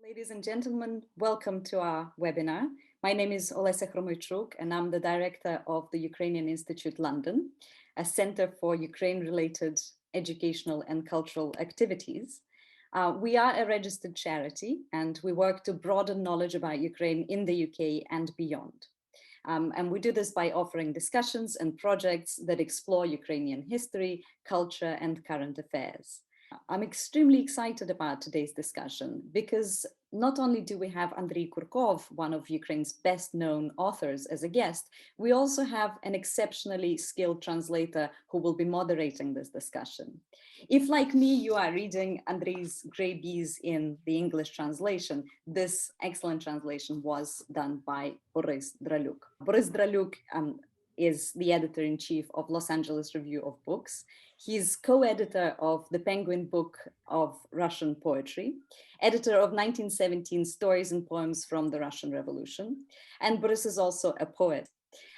Ladies and gentlemen, welcome to our webinar. My name is Olesa Khromoychuk, and I'm the director of the Ukrainian Institute London, a center for Ukraine-related educational and cultural activities. We are a registered charity, and we work to broaden knowledge about Ukraine in the UK and beyond. And we do this by offering discussions and projects that explore Ukrainian history, culture, and current affairs. I'm extremely excited about today's discussion because not only do we have Andrey Kurkov, one of Ukraine's best known authors, as a guest, we also have an exceptionally skilled translator who will be moderating this discussion. If, like me, you are reading Andrey's Grey Bees in the English translation, this excellent translation was done by Boris Dralyuk. Boris Dralyuk is the editor-in-chief of Los Angeles Review of Books. He's co-editor of the Penguin Book of Russian Poetry, editor of 1917 Stories and Poems from the Russian Revolution. And Boris is also a poet.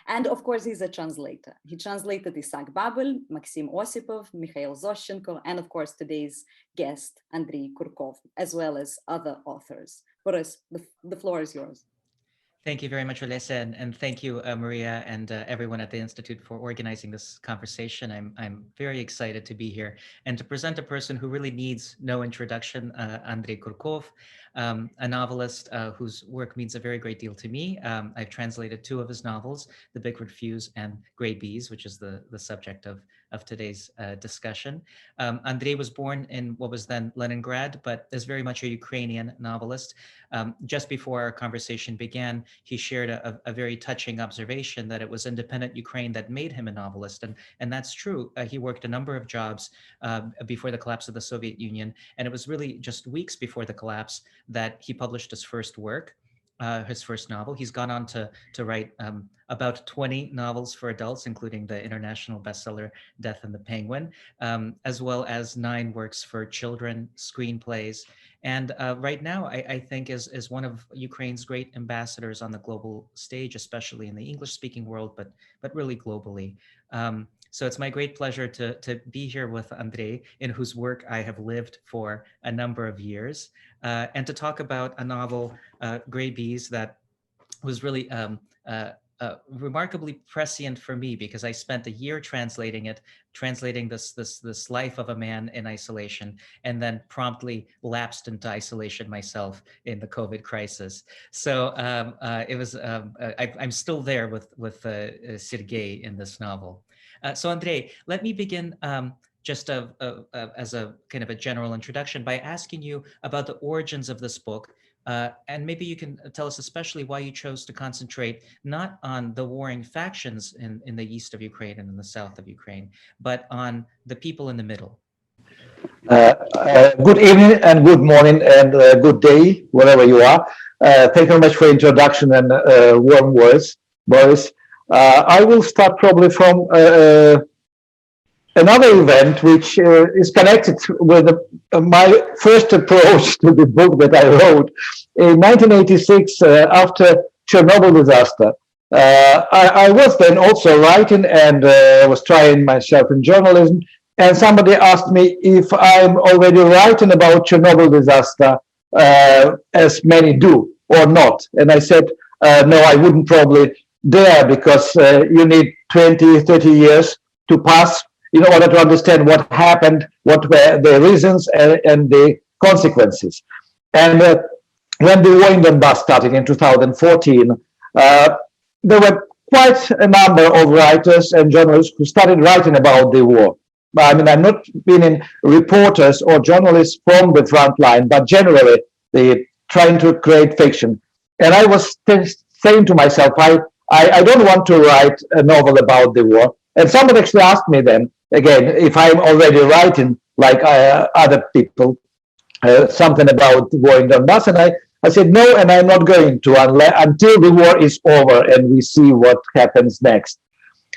And of course, he's a translator. He translated Isaac Babel, Maxim Osipov, Mikhail Zoshchenko, and of course, today's guest, Andrey Kurkov, as well as other authors. Boris, the floor is yours. Thank you very much, Olesa, and thank you, Maria, and everyone at the Institute for organizing this conversation. I'm very excited to be here and to present a person who really needs no introduction, Andrey Kurkov, a novelist whose work means a very great deal to me. I've translated two of his novels, The Big Refuse and Grey Bees, which is the subject of today's discussion. Andrey was born in what was then Leningrad, but is very much a Ukrainian novelist. Just before our conversation began, he shared a very touching observation that it was independent Ukraine that made him a novelist. And that's true. He worked a number of jobs before the collapse of the Soviet Union. And it was really just weeks before the collapse that he published his first work, his first novel. He's gone on to write about 20 novels for adults, including the international bestseller Death and the Penguin, as well as 9 works for children, screenplays. And right now, I think is one of Ukraine's great ambassadors on the global stage, especially in the English-speaking world, but really globally. So it's my great pleasure to be here with Andrey, in whose work I have lived for a number of years, and to talk about a novel, Grey Bees, that was really remarkably prescient for me because I spent a year translating this life of a man in isolation, and then promptly lapsed into isolation myself in the COVID crisis. So it was I'm still there with Sergei in this novel. So Andrey, let me begin just as a kind of a general introduction by asking you about the origins of this book. And maybe you can tell us especially why you chose to concentrate not on the warring factions in the east of Ukraine and in the south of Ukraine, but on the people in the middle. Good evening and good morning and good day, wherever you are. Thank you very much for introduction and warm words, Boris. I will start probably from another event which is connected with my first approach to the book that I wrote in 1986 after Chernobyl disaster. I was then also writing and was trying myself in journalism, and somebody asked me if I'm already writing about Chernobyl disaster, as many do, or not. And I said, no, I wouldn't probably dare, because you need 20, 30 years to pass in order to understand what happened, what were the reasons and the consequences. And when the war in Donbass started in 2014, there were quite a number of writers and journalists who started writing about the war. I mean, I'm not meaning reporters or journalists from the front line, but generally they trying to create fiction. And I was saying to myself, I don't want to write a novel about the war. And somebody actually asked me then, again, if I'm already writing, like other people, something about the war in Donbass. And I said, no, and I'm not going to until the war is over and we see what happens next.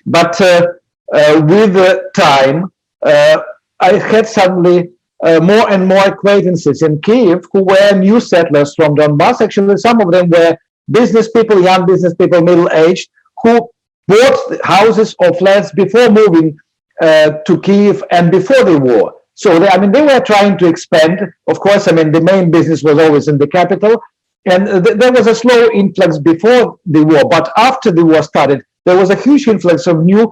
But with time, I had suddenly more and more acquaintances in Kyiv who were new settlers from Donbass. Actually, some of them were business people, young business people, middle-aged, who bought houses or flats before moving to Kyiv and before the war. So they, I mean, they were trying to expand. Of course, I mean, the main business was always in the capital, and there was a slow influx before the war. But after the war started, there was a huge influx of new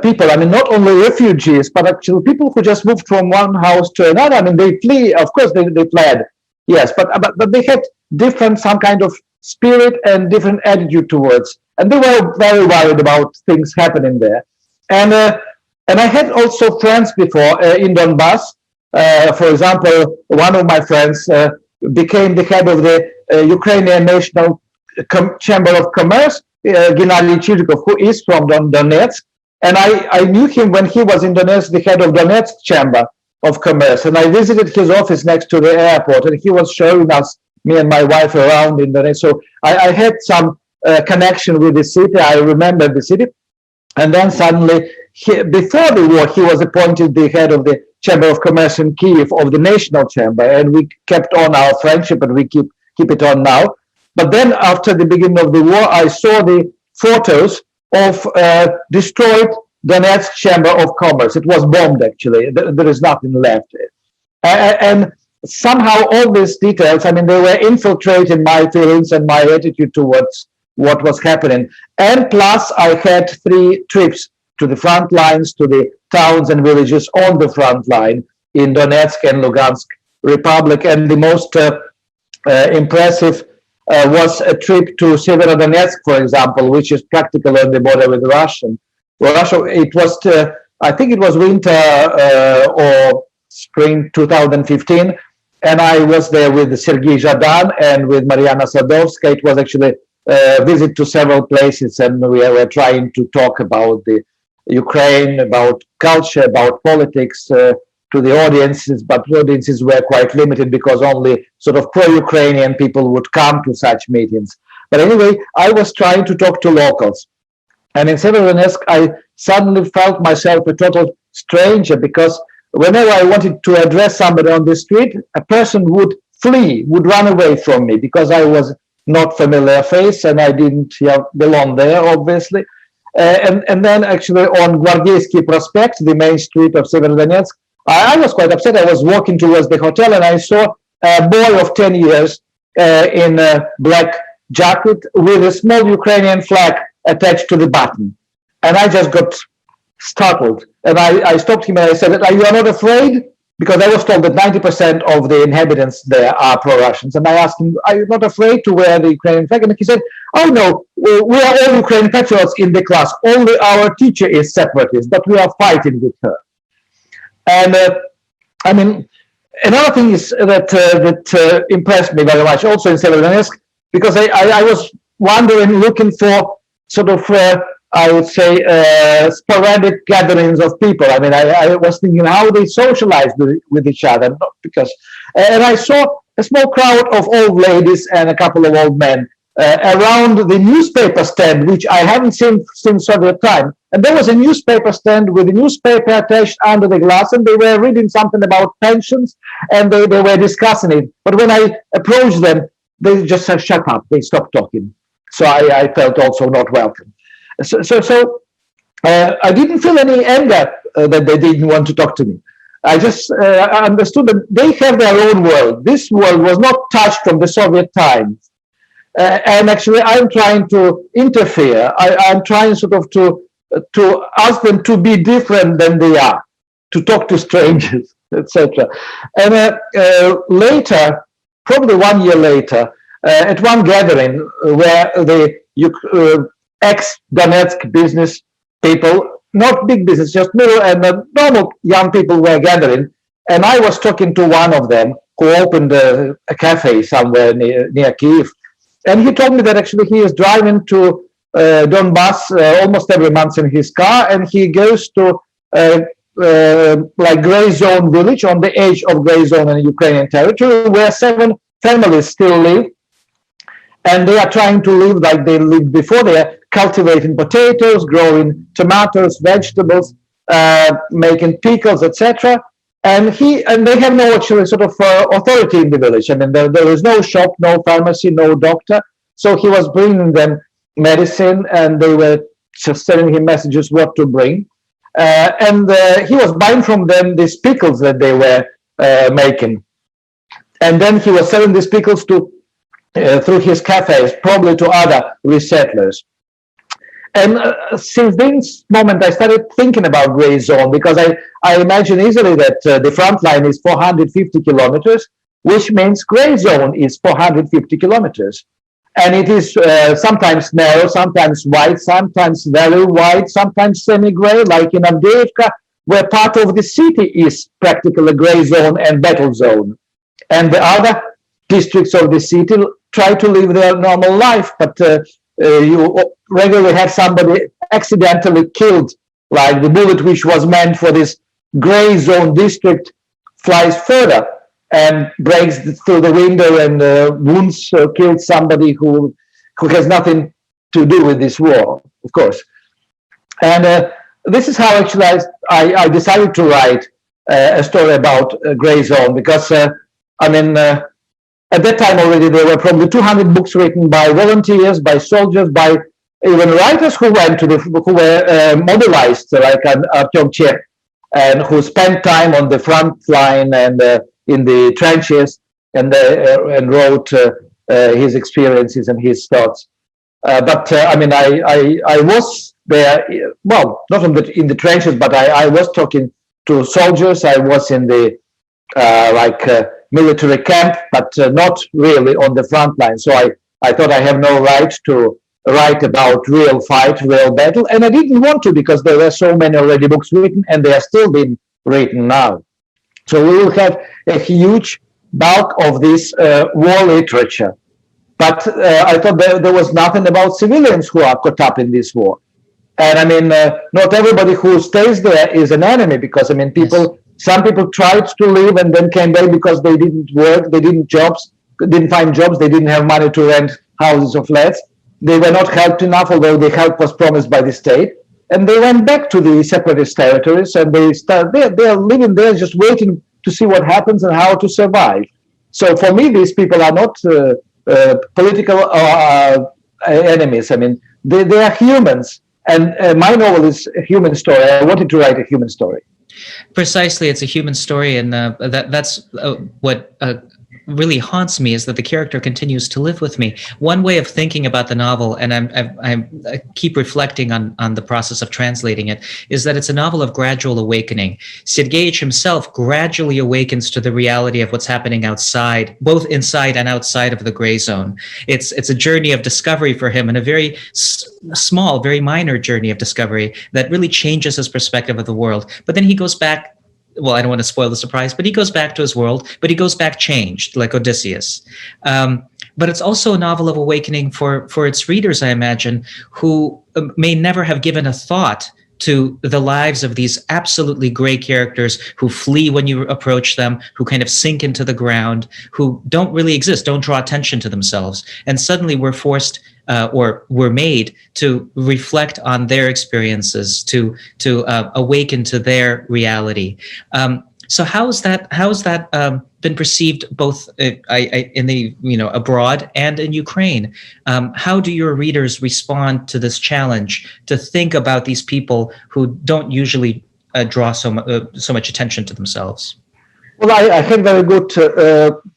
people. I mean, not only refugees, but actually people who just moved from one house to another. I mean, they flee. Of course, they fled. Yes, but they had different, some kind of spirit and different attitude towards, and they were very worried about things happening there. And I had also friends before in Donbass. For example, one of my friends became the head of the Ukrainian National Chamber of Commerce, Gennady Chirikov, who is from Donetsk. And I knew him when he was in Donetsk, the head of Donetsk Chamber of Commerce. And I visited his office next to the airport, and he was showing us, me and my wife, around in Donetsk. So I had some connection with the city. I remember the city. And then suddenly, before the war, he was appointed the head of the Chamber of Commerce in Kiev, of the National Chamber. And we kept on our friendship, and we keep it on now. But then after the beginning of the war, I saw the photos of destroyed Donetsk Chamber of Commerce. It was bombed, actually. There is nothing left. And somehow all these details, I mean, they were infiltrating my feelings and my attitude towards what was happening. And plus, I had 3 trips to the front lines, to the towns and villages on the front line in Donetsk and Lugansk Republic. And the most impressive was a trip to Severodonetsk, for example, which is practically on the border with Russia. It was, I think it was winter or spring 2015, and I was there with Sergei Zhadan and with Mariana Sadovska. It was actually a visit to several places, and we were trying to talk about the Ukraine, about culture, about politics, to the audiences, but the audiences were quite limited because only sort of pro-Ukrainian people would come to such meetings. But anyway, I was trying to talk to locals. And in Severodonetsk, I suddenly felt myself a total stranger, because whenever I wanted to address somebody on the street, a person would flee, would run away from me, because I was not familiar face and I didn't belong there, obviously. And then actually on Gvardievsky Prospect, the main street of Severodonetsk, I was quite upset. I was walking towards the hotel, and I saw a boy of 10 years in a black jacket with a small Ukrainian flag attached to the button. And I just got startled. And I stopped him and I said, "You are not afraid?" Because I was told that 90% of the inhabitants there are pro-Russians. And I asked him, "Are you not afraid to wear the Ukrainian flag?" And he said, "Oh no, we are all Ukrainian patriots in the class. Only our teacher is separatist, but we are fighting with her." And I mean, another thing is that impressed me very much also in Severodonetsk, because I was wondering, looking for sort of, I would say, sporadic gatherings of people. I mean, I was thinking how they socialize with each other, not because, and I saw a small crowd of old ladies and a couple of old men around the newspaper stand, which I haven't seen since Soviet time. And there was a newspaper stand with a newspaper attached under the glass, and they were reading something about pensions, and they were discussing it. But when I approached them, they just said, "Shut up." They stopped talking. So I felt also not welcome. So I didn't feel any anger that they didn't want to talk to me. I just understood that they have their own world. This world was not touched from the Soviet times. And actually, I'm trying to interfere. I'm trying sort of to ask them to be different than they are, to talk to strangers, etc. And later, probably 1 year later, at one gathering where the ex-Donetsk business people, not big business, just middle and normal young people were gathering, and I was talking to one of them who opened a cafe somewhere near Kiev. And he told me that actually he is driving to Donbass almost every month in his car, and he goes to like gray zone village on the edge of gray zone in Ukrainian territory, where 7 families still live, and they are trying to live like they lived before. They are cultivating potatoes, growing tomatoes, vegetables, making pickles, etc. And they have no actually sort of authority in the village. I mean, there is no shop, no pharmacy, no doctor. So he was bringing them medicine, and they were just sending him messages what to bring. and he was buying from them these pickles that they were making. And then he was selling these pickles to through his cafes, probably to other resettlers. And since this moment, I started thinking about gray zone, because I imagine easily that the front line is 450 kilometers, which means gray zone is 450 kilometers. And it is sometimes narrow, sometimes wide, sometimes very wide, sometimes semi-gray, like in Avdiivka, where part of the city is practically gray zone and battle zone. And the other districts of the city try to live their normal life, but you regularly have somebody accidentally killed, like the bullet which was meant for this gray zone district flies further and breaks through the window and wounds kills somebody who has nothing to do with this war, of course. And this is how actually I decided to write a story about gray zone, because I mean, at that time already there were probably 200 books written by volunteers, by soldiers, by even writers who went to who were mobilized, like Artyom Chekh, and who spent time on the front line and in the trenches, and wrote his experiences and his thoughts. But I mean, I was there, well, not in the trenches, but I was talking to soldiers. I was in the military camp, but not really on the front line. So I thought I have no right to write about real fight, real battle, and I didn't want to, because there were so many already books written, and they are still being written now. So we will have a huge bulk of this war literature. But I thought there was nothing about civilians who are caught up in this war. And I mean, not everybody who stays there is an enemy, because I mean, people, some people tried to leave and then came back because they didn't work, they didn't find jobs, they didn't have money to rent houses or flats. They were not helped enough, although the help was promised by the state. And they went back to the separatist territories, and they're living there just waiting to see what happens and how to survive. So for me, these people are not political enemies. I mean, they are humans. And my novel is a human story. I wanted to write a human story. Precisely, it's a human story, and that's what really haunts me, is that the character continues to live with me. One way of thinking about the novel, and I keep reflecting on the process of translating it, is that it's a novel of gradual awakening. Sergeyich himself gradually awakens to the reality of what's happening outside, both inside and outside of the gray zone. It's a journey of discovery for him, and a very small, very minor journey of discovery that really changes his perspective of the world. But then he goes back. Well, I don't want to spoil the surprise, but he goes back to his world, but he goes back changed, like Odysseus. But it's also a novel of awakening for its readers, I imagine, who may never have given a thought to the lives of these absolutely gray characters who flee when you approach them, who kind of sink into the ground, who don't really exist, don't draw attention to themselves. And suddenly we're forced or we're made to reflect on their experiences, to awaken to their reality. So how's that been perceived both in the abroad and in Ukraine? How do your readers respond to this challenge to think about these people who don't usually draw so much attention to themselves? Well, I had very good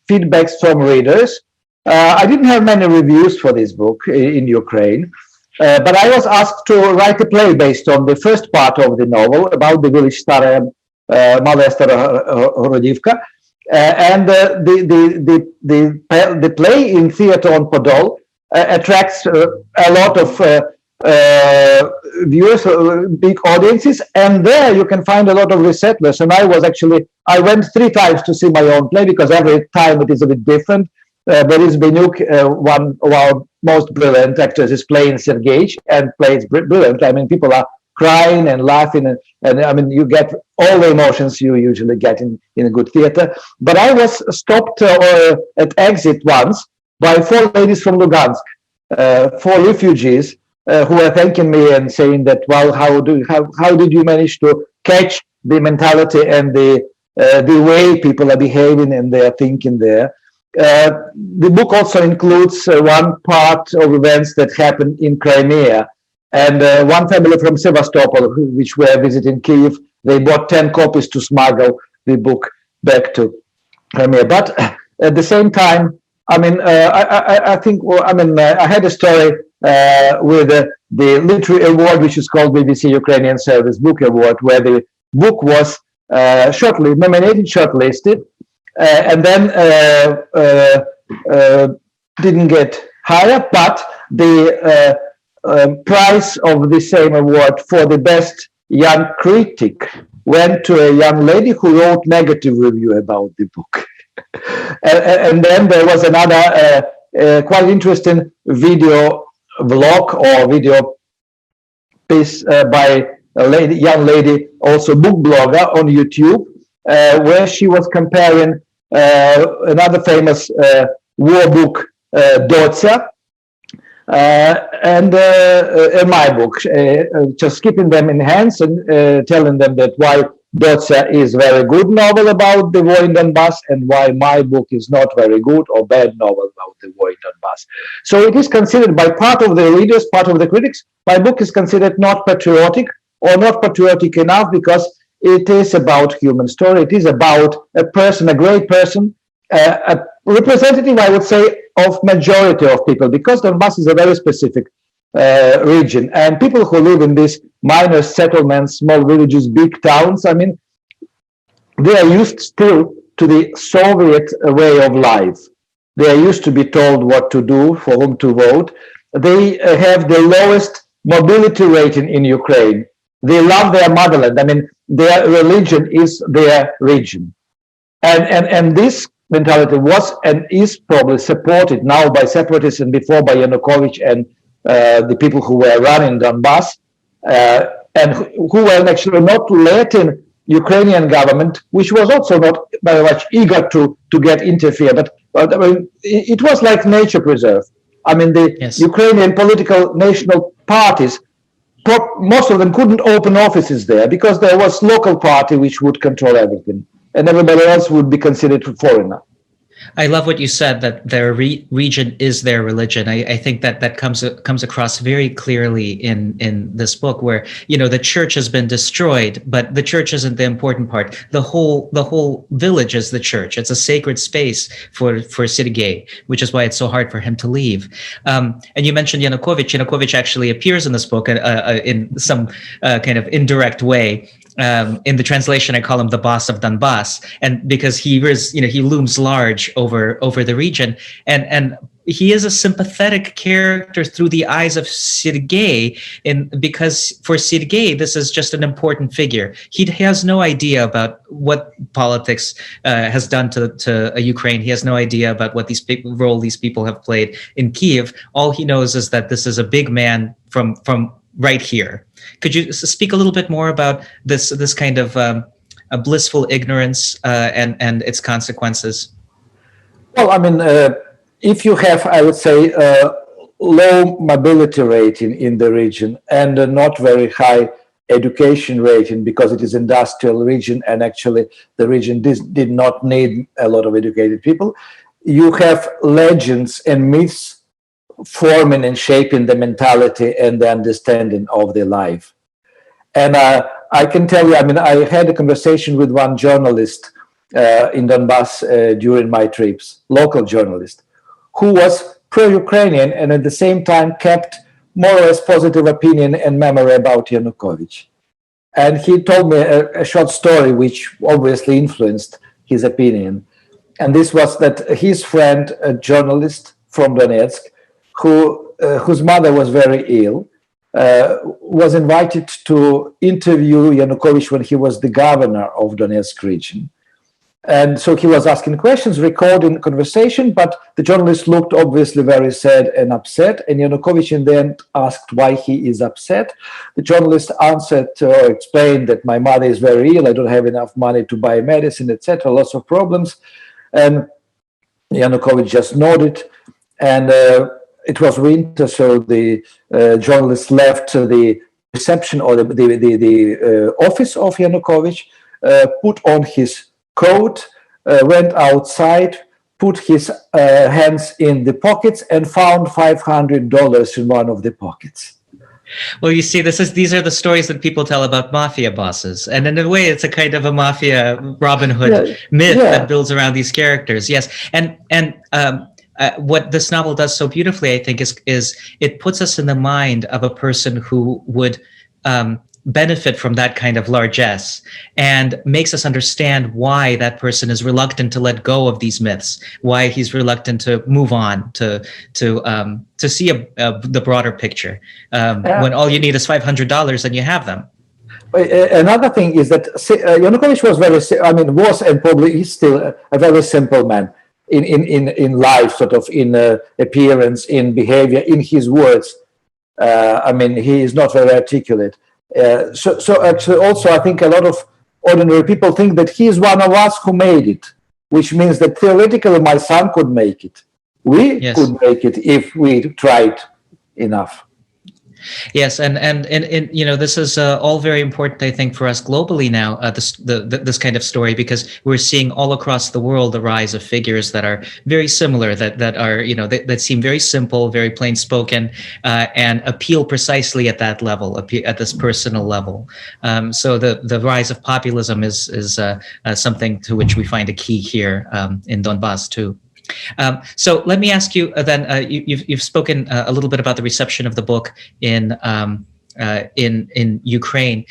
feedbacks from readers. I didn't have many reviews for this book in Ukraine, but I was asked to write a play based on the first part of the novel about the village Staraya Malaya Starohorodivka, and the play in theater on Podol attracts a lot of viewers, big audiences, and there you can find a lot of resettlers. And I went 3 times to see my own play, because every time it is a bit different. Boris Dralyuk, one of our most brilliant actors, is playing Sergeyich and plays brilliant. I mean, people are crying and laughing, and I mean, you get all the emotions you usually get in a good theater. But I was stopped at exit once by 4 ladies from Lugansk, 4 refugees who were thanking me and saying that, well, how did you manage to catch the mentality and the way people are behaving and they are thinking there. The book also includes one part of events that happened in Crimea, And one family from Sevastopol, which were visiting Kiev, they bought 10 copies to smuggle the book back to Crimea. But at the same time, I mean, I think, well, I mean, I had a story with the literary award, which is called BBC Ukrainian Service Book Award, where the book was nominated, shortlisted, and then didn't get higher, but the prize of the same award for the best young critic went to a young lady who wrote negative review about the book. And then there was another quite interesting video vlog or video piece by a young lady, also book blogger on YouTube, where she was comparing another famous war book, Dotsa, and my book, just keeping them in hands and telling them that why Dotsa is very good novel about the war in Donbass and why my book is not very good or bad novel about the war in Donbass. So it is considered by part of the readers, part of the critics, my book is considered not patriotic or not patriotic enough because it is about human story. It is about a person, a great person, a representative, I would say, of majority of people, because Donbass is a very specific region, and people who live in these minor settlements, small villages, big towns, I mean, they are used still to the Soviet way of life. They are used to be told what to do, for whom to vote. They have the lowest mobility rating in Ukraine. They love their motherland. I mean, their religion is their region. And this mentality was and is probably supported now by separatists and before by Yanukovych and the people who were running Donbass, and who were actually not letting Ukrainian government, which was also not very much eager to get interfere, but I mean, it was like nature preserve. I mean, the Ukrainian political national parties, most of them couldn't open offices there because there was local party which would control everything, and everybody else would be considered a foreigner. I love what you said, that their region is their religion. I think that comes across very clearly in this book, where, you know, the church has been destroyed, but the church isn't the important part. The whole village is the church. It's a sacred space for Sergei, which is why it's so hard for him to leave. And you mentioned Yanukovych. Yanukovych actually appears in this book in some kind of indirect way. In the translation, I call him the boss of Donbass, and because he looms large over the region, and he is a sympathetic character through the eyes of Sergei, because for Sergei, this is just an important figure. He has no idea about what politics has done to Ukraine. He has no idea about what role these people have played in Kiev. All he knows is that this is a big man from right here. Could you speak a little bit more about this kind of a blissful ignorance and its consequences? Well, I mean, if you have, I would say, low mobility rating in the region and not very high education rating, because it is industrial region and actually the region did not need a lot of educated people, you have legends and myths forming and shaping the mentality and the understanding of their life. And I can tell you, I mean, I had a conversation with one journalist in Donbass during my trips, local journalist, who was pro-Ukrainian and at the same time kept more or less positive opinion and memory about Yanukovych. And he told me a short story which obviously influenced his opinion. And this was that his friend, a journalist from Donetsk, whose mother was very ill, was invited to interview Yanukovych when he was the governor of Donetsk region. And so he was asking questions, recording conversation, but the journalist looked obviously very sad and upset. And Yanukovych in the end asked why he is upset. The journalist answered or explained that my mother is very ill, I don't have enough money to buy medicine, etc., lots of problems. And Yanukovych just nodded, and it was winter, so the journalist left the reception or the office of Yanukovych, put on his coat, went outside, put his hands in the pockets, and found $500 in one of the pockets. Well, you see, these are the stories that people tell about mafia bosses, and in a way, it's a kind of a mafia Robin Hood myth that builds around these characters. Yes, and what this novel does so beautifully, I think, is it puts us in the mind of a person who would benefit from that kind of largesse, and makes us understand why that person is reluctant to let go of these myths, why he's reluctant to move on, to see the broader picture. When all you need is $500 and you have them. Another thing is that Yanukovych was and probably is still a very simple man in life, sort of in appearance, in behavior, in his words. He is not very articulate. So actually, also, I think a lot of ordinary people think that he is one of us who made it, which means that theoretically my son could make it. We could make it if we tried enough. Yes, and this is all very important, I think, for us globally now. This kind of story, because we're seeing all across the world the rise of figures that are very similar, that are that seem very simple, very plain spoken, and appeal precisely at that level, at this personal level. So the rise of populism is something to which we find a key here in Donbass too. So let me ask you then. You've spoken a little bit about the reception of the book in Ukraine.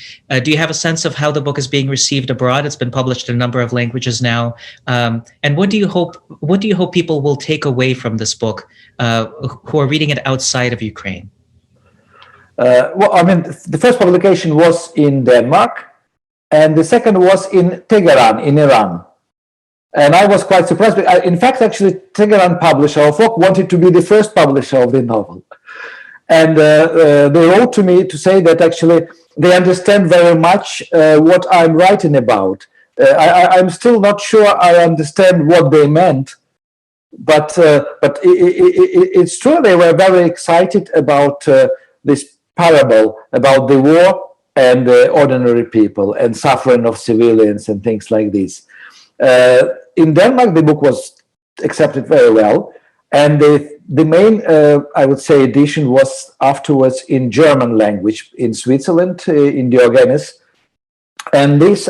Do you have a sense of how the book is being received abroad? It's been published in a number of languages now. And what do you hope people will take away from this book who are reading it outside of Ukraine? The first publication was in Denmark, and the second was in Tehran, in Iran. And I was quite surprised. In fact, actually, Tehran publisher of Folk wanted to be the first publisher of the novel. And they wrote to me to say that actually they understand very much what I'm writing about. I'm still not sure I understand what they meant, but it's true they were very excited about this parable about the war and ordinary people and suffering of civilians and things like this. In Denmark, the book was accepted very well, and the main, I would say, edition was afterwards in German language in Switzerland, in Diogenes, and this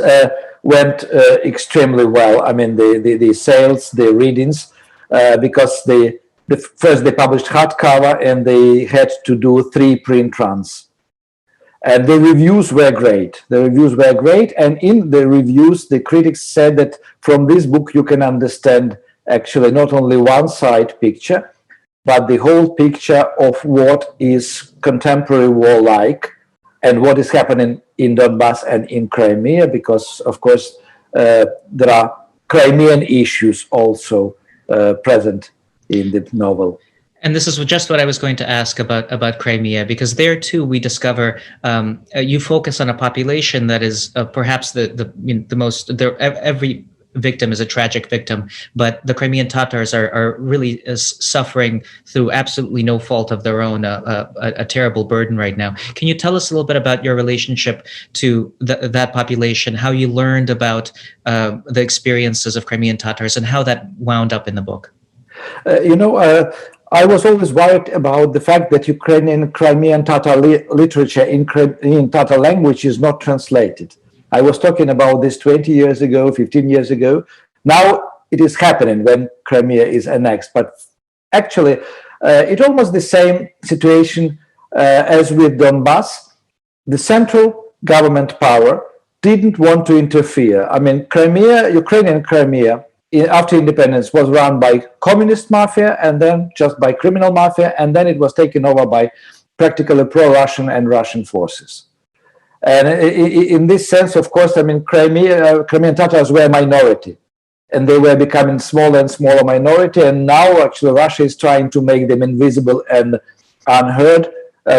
went extremely well. I mean, the sales, the readings, because first they published hardcover and they had to do 3 print runs. And the reviews were great. And in the reviews, the critics said that from this book you can understand actually not only one side picture, but the whole picture of what is contemporary war like and what is happening in Donbass and in Crimea, because, of course, there are Crimean issues also present in the novel. And this is just what I was going to ask about Crimea, because there too we discover you focus on a population that is perhaps the most. Every victim is a tragic victim, but the Crimean Tatars are really suffering through absolutely no fault of their own, a terrible burden right now. Can you tell us a little bit about your relationship to that population, how you learned about the experiences of Crimean Tatars, and how that wound up in the book? I was always worried about the fact that Ukrainian Crimean Tatar literature in Tatar language is not translated. I was talking about this 20 years ago, 15 years ago. Now it is happening when Crimea is annexed. But actually, it's almost the same situation as with Donbass. The central government power didn't want to interfere. I mean, Ukrainian Crimea, after independence, was run by communist mafia and then just by criminal mafia, and then it was taken over by practically pro-Russian and Russian forces. And in this sense, of course, I mean, Crimean Tatars were a minority, and they were becoming smaller and smaller minority, and now actually Russia is trying to make them invisible and unheard,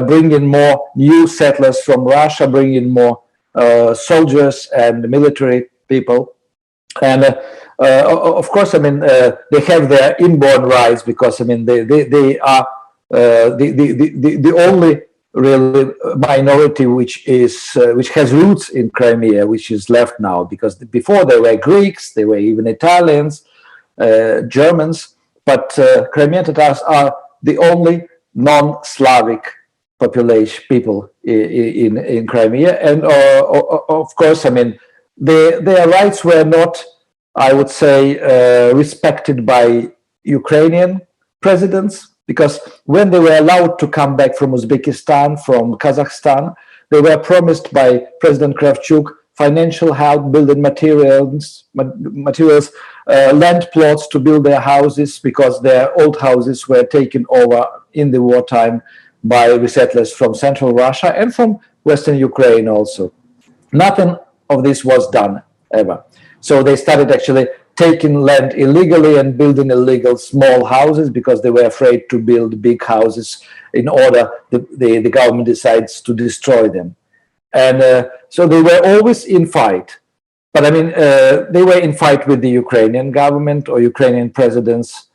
bring in more new settlers from Russia, bring in more soldiers and military people. And of course, I mean, they have their inborn rights because, I mean, they are the only really minority which has roots in Crimea, which is left now, because before there were Greeks, there were even Italians, Germans, but Crimean Tatars are the only non-Slavic population people in Crimea, and of course, I mean, their rights were not, I would say, respected by Ukrainian presidents, because when they were allowed to come back from Uzbekistan, from Kazakhstan, they were promised by President Kravchuk financial help, building materials, land plots to build their houses, because their old houses were taken over in the wartime by resettlers from central Russia and from Western Ukraine also. Nothing of this was done ever. So they started actually taking land illegally and building illegal small houses, because they were afraid to build big houses in order the government decides to destroy them. And so they were always in fight. But I mean, they were in fight with the Ukrainian government or Ukrainian presidents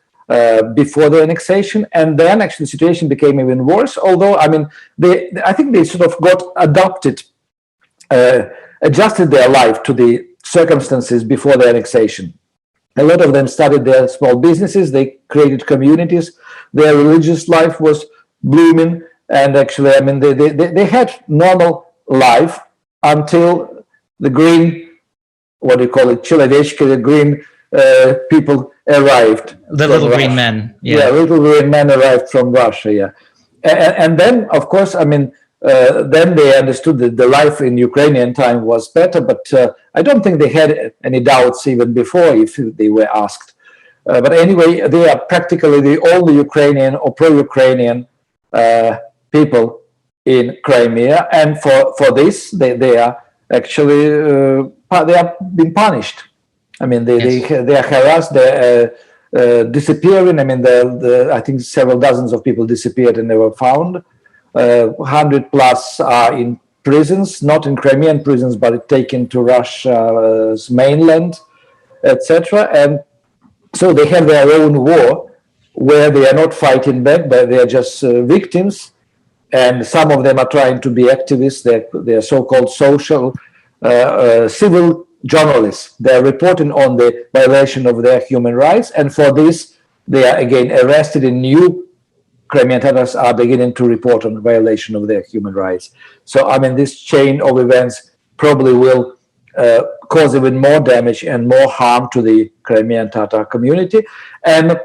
before the annexation, and then actually the situation became even worse. Although, I mean, I think they sort of got adjusted their life to the circumstances before the annexation. A lot of them started their small businesses, they created communities, their religious life was blooming, and actually, I mean, they had normal life until the green, what do you call it, Chilavechki, the green people arrived. The little green men. Yeah, little green men arrived from Russia, yeah. And then, of course, I mean, then they understood that the life in Ukrainian time was better, but I don't think they had any doubts even before if they were asked. But anyway, they are practically the only Ukrainian or pro-Ukrainian people in Crimea, and for this they are actually they are being punished. I mean, they are harassed, they are disappearing. I mean, I think several dozens of people disappeared and never found. 100 plus are in prisons, not in Crimean prisons, but taken to Russia's mainland, etc. And so they have their own war where they are not fighting back, but they are just victims. And some of them are trying to be activists. They're so-called social, civil journalists. They're reporting on the violation of their human rights. And for this, they are again arrested, and new Crimean Tatars are beginning to report on violation of their human rights. So, I mean, this chain of events probably will cause even more damage and more harm to the Crimean Tatar community. And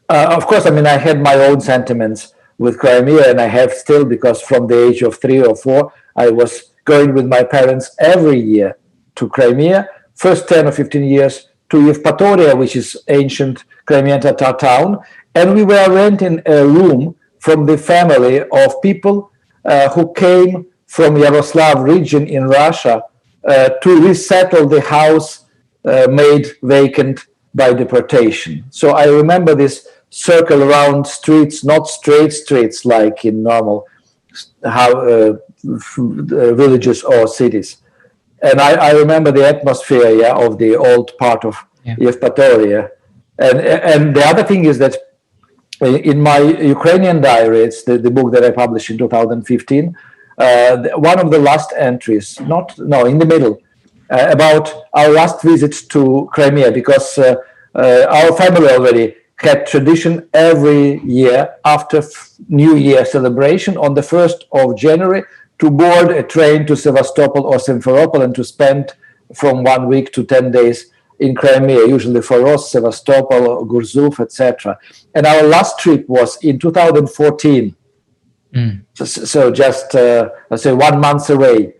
of course, I mean, I had my own sentiments with Crimea, and I have still, because from the age of 3 or 4, I was going with my parents every year to Crimea, first 10 or 15 years to Yevpatoria, which is ancient Crimean Tatar town, and we were renting a room from the family of people who came from Yaroslav region in Russia to resettle the house made vacant by deportation. So I remember this circle around streets, not straight streets like in normal villages or cities. And I remember the atmosphere of the old part of Yevpatoria. And the other thing is that in my Ukrainian diary, it's the book that I published in 2015, one of the last entries, in the middle, about our last visit to Crimea, because our family already had tradition every year after New Year celebration on the 1st of January to board a train to Sevastopol or Simferopol and to spend from 1 week to 10 days in Crimea, usually for Ross, Sevastopol, Gurzuf, etc. And our last trip was in 2014. So just, let's say, 1 month away.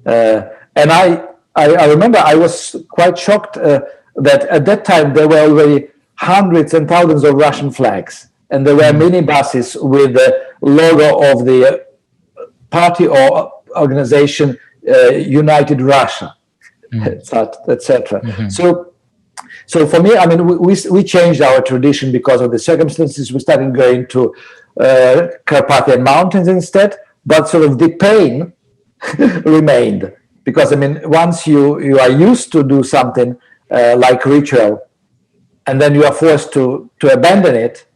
And I remember I was quite shocked that at that time there were already hundreds and thousands of Russian flags. And there were minibuses with the logo of the party or organization United Russia, etc. So for me, I mean, we changed our tradition because of the circumstances. We started going to Carpathian Mountains instead, but sort of the pain remained. Because, I mean, once you are used to do something like ritual, and then you are forced to abandon it,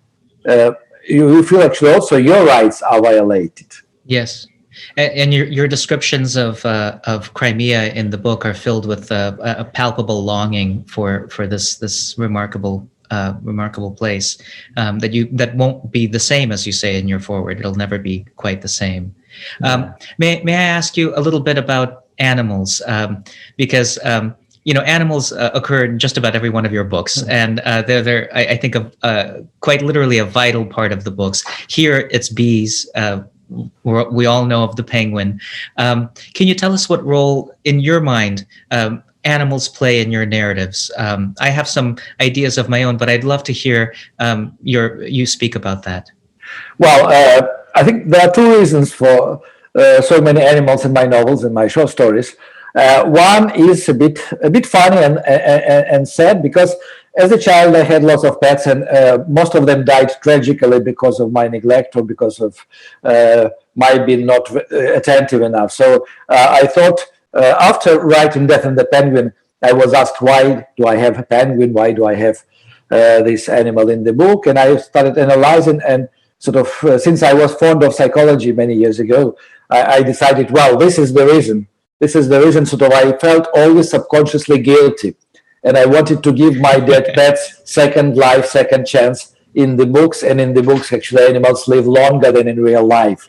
you feel actually also your rights are violated. Yes. And your descriptions of Crimea in the book are filled with a palpable longing for this remarkable remarkable place that won't be the same, as you say in your foreword. It'll never be quite the same. May I ask you a little bit about animals, because animals occur in just about every one of your books, and they're I think quite literally a vital part of the books. Here it's bees. We all know of the penguin. Can you tell us what role, in your mind, animals play in your narratives? I have some ideas of my own, but I'd love to hear you speak about that. Well, I think there are two reasons for so many animals in my novels and my short stories. One is a bit funny and sad, because as a child I had lots of pets, and most of them died tragically because of my neglect or because of my being not attentive enough. So I thought, after writing Death and the Penguin, I was asked, why do I have a penguin? Why do I have this animal in the book? And I started analyzing, and sort of, since I was fond of psychology many years ago, I decided, well, this is the reason. This is the reason. Sort of, I felt always subconsciously guilty, and I wanted to give my dead pets second life, second chance in the books. And in the books, actually, animals live longer than in real life.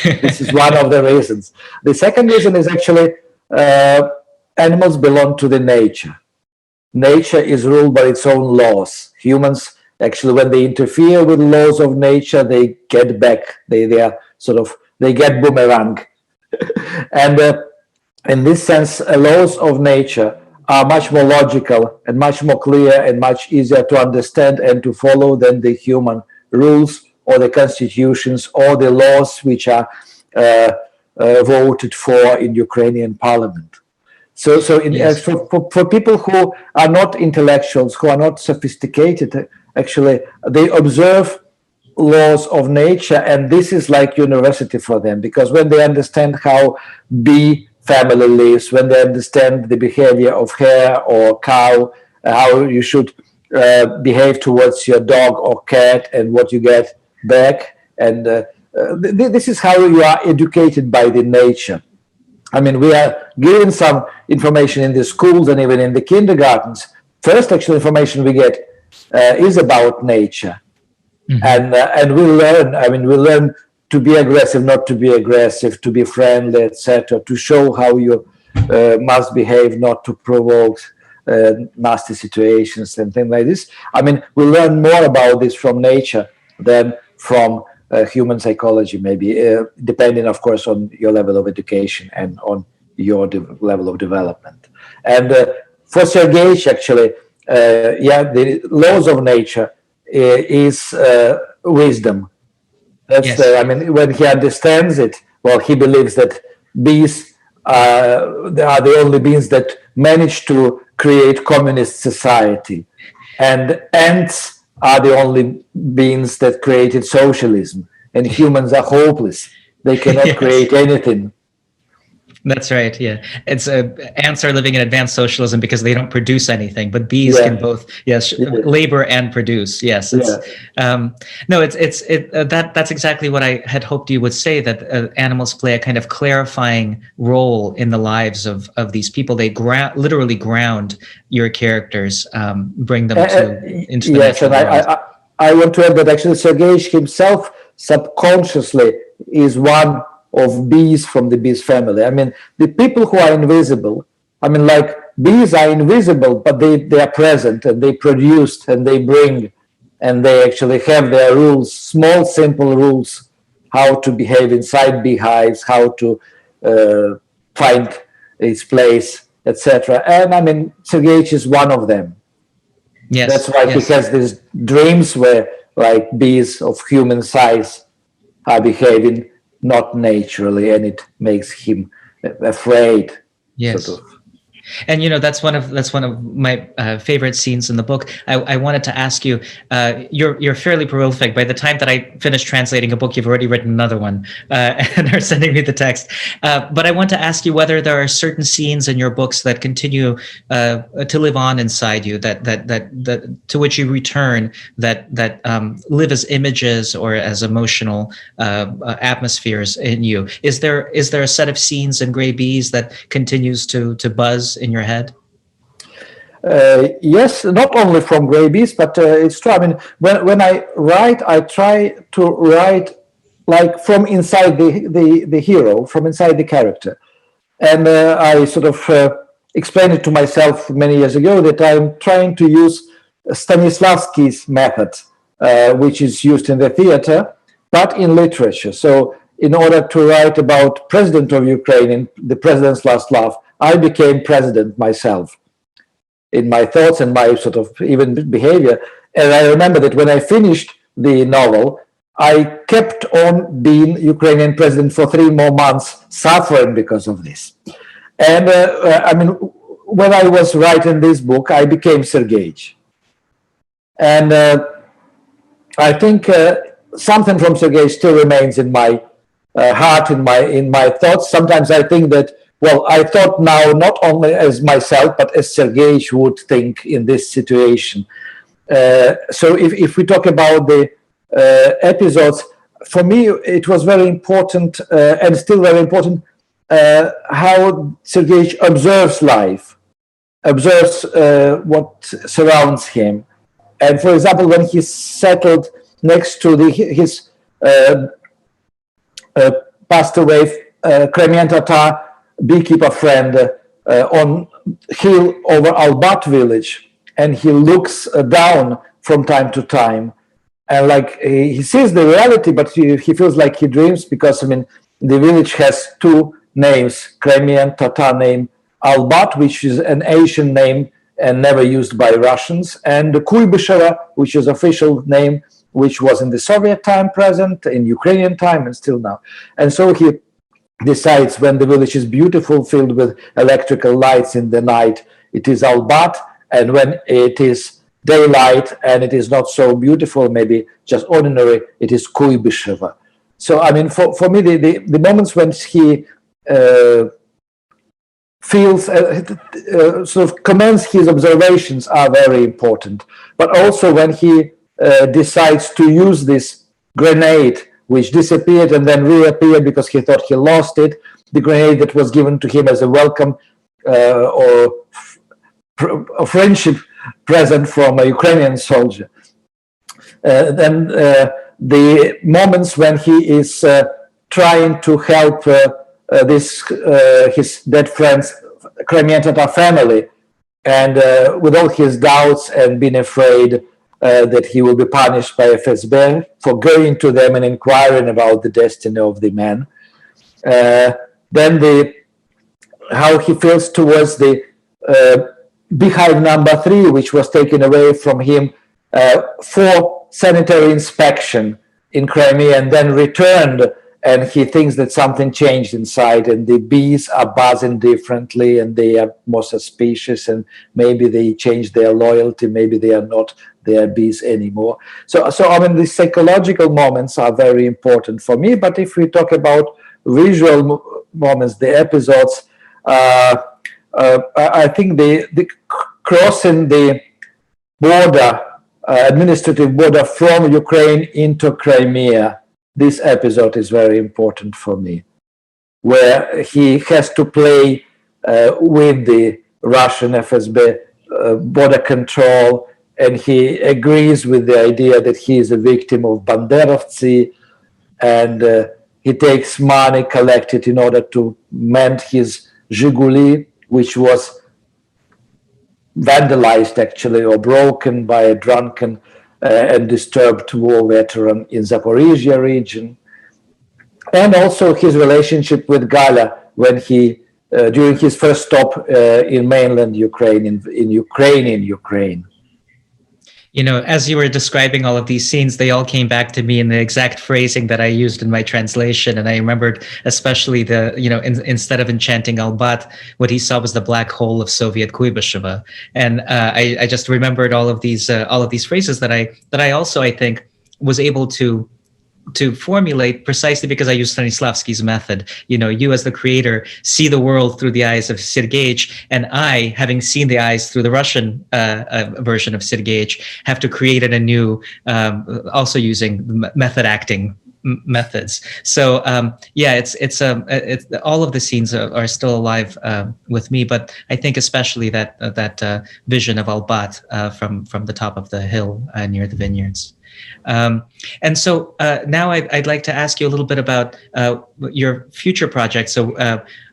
This is one of the reasons. The second reason is actually animals belong to the nature. Nature is ruled by its own laws. Humans, actually, when they interfere with laws of nature, they get back. They get boomerang. And in this sense, laws of nature are much more logical and much more clear and much easier to understand and to follow than the human rules or the constitutions or the laws which are voted for in Ukrainian parliament. So Yes. For people who are not intellectuals, who are not sophisticated, actually, they observe laws of nature, and this is like university for them, because when they understand how bee family lives, when they understand the behavior of hare or cow, how you should behave towards your dog or cat, and what you get back, and this is how you are educated by the nature. I mean, we are given some information in the schools and even in the kindergartens. First, actual information we get is about nature. Mm-hmm. And we learn. I mean, we learn to be aggressive, not to be aggressive, to be friendly, etc. To show how you must behave, not to provoke nasty situations and things like this. I mean, we learn more about this from nature than from human psychology, maybe, depending, of course, on your level of education and on your level of development. And for Sergei, actually, the laws of nature is wisdom. That's yes. I mean, when he understands it, well, he believes that bees are the only beings that manage to create communist society, and ants are the only beings that created socialism, and humans are hopeless. They cannot yes. create anything. That's right. Yeah, it's ants are living in advanced socialism because they don't produce anything, but bees yeah. can both labor and produce. Yes. That's exactly what I had hoped you would say, that animals play a kind of clarifying role in the lives of these people. They literally ground your characters, bring them into the natural world. I want to add that actually Sergei himself subconsciously is one of bees from the bees family. I mean, the people who are invisible, I mean, like, bees are invisible, but they are present, and they produce, and they bring, and they actually have their rules, small, simple rules, how to behave inside beehives, how to find its place, etc. And I mean, Sergei is one of them. Yes. That's why he has these dreams where, like, bees of human size are behaving not naturally, and it makes him afraid. Yes. Sort of. And that's one of my favorite scenes in the book. I wanted to ask you, you're fairly prolific. By the time that I finish translating a book, you've already written another one and are sending me the text. But I want to ask you whether there are certain scenes in your books that continue to live on inside you, that to which you return, that live as images or as emotional atmospheres in you. Is there a set of scenes in Grey Bees that continues to buzz in your head? Yes, not only from Grabies, but it's true. I mean, when I write, I try to write like from inside the hero, from inside the character. And I sort of explained it to myself many years ago that I'm trying to use Stanislavski's method, which is used in the theater, but in literature. So in order to write about President of Ukraine, in The President's Last Laugh, I became president myself in my thoughts and my sort of even behavior. And I remember that when I finished the novel, I kept on being Ukrainian president for 3 more months, suffering because of this. And I mean, when I was writing this book, I became Sergej. And I think something from Sergej still remains in my heart, in my thoughts. Sometimes I think that, well, I thought now not only as myself, but as Sergej would think in this situation. So if we talk about the episodes, for me, it was very important and still very important how Sergej observes life, observes what surrounds him. And for example, when he settled next to his passed away Crimean Tatar beekeeper friend on hill over Albat village, and he looks down from time to time, and like he sees the reality, but he feels like he dreams, because I mean the village has 2 names: Crimean Tatar name Albat, which is an Asian name and never used by Russians, and the Kuybyshevo, which is official name, which was in the Soviet time present, in Ukrainian time, and still now. And so he decides, when the village is beautiful, filled with electrical lights in the night, it is Albat, and when it is daylight and it is not so beautiful, maybe just ordinary, it is Kuybyshevo. So I mean, for me, the moments when he feels sort of comments his observations are very important, but also when he decides to use this grenade which disappeared and then reappeared because he thought he lost it, the grenade that was given to him as a welcome or a friendship present from a Ukrainian soldier. Then the moments when he is trying to help his dead friend's Crimean Tatar family, and with all his doubts and being afraid that he will be punished by FSB for going to them and inquiring about the destiny of the man. Then how he feels towards the beehive number 3, which was taken away from him for sanitary inspection in Crimea and then returned, and he thinks that something changed inside and the bees are buzzing differently and they are more suspicious, and maybe they changed their loyalty, maybe they are not their bees anymore. So I mean, the psychological moments are very important for me, but if we talk about visual moments, the episodes, I think the crossing the border, administrative border from Ukraine into Crimea, this episode is very important for me, where he has to play with the Russian FSB border control, and he agrees with the idea that he is a victim of Banderovцы, and he takes money collected in order to mend his Zhiguli, which was vandalized actually or broken by a drunken and disturbed war veteran in Zaporizhia region. And also his relationship with Gala when he, during his first stop in mainland Ukraine, in Ukraine. You know, as you were describing all of these scenes, they all came back to me in the exact phrasing that I used in my translation. And I remembered especially the, you know, instead of enchanting Albat, what he saw was the black hole of Soviet Kuybyshevo. And I just remembered all of these phrases that I also, I think, was able to formulate precisely because I use Stanislavski's method. You know, you as the creator see the world through the eyes of Sergej, and I, having seen the eyes through the Russian version of Sergej, have to create it anew, also using method acting methods. So yeah, it's all of the scenes are still alive with me, but I think especially that vision of Albat from the top of the hill near the vineyards. And so now I'd like to ask you a little bit about your future projects. So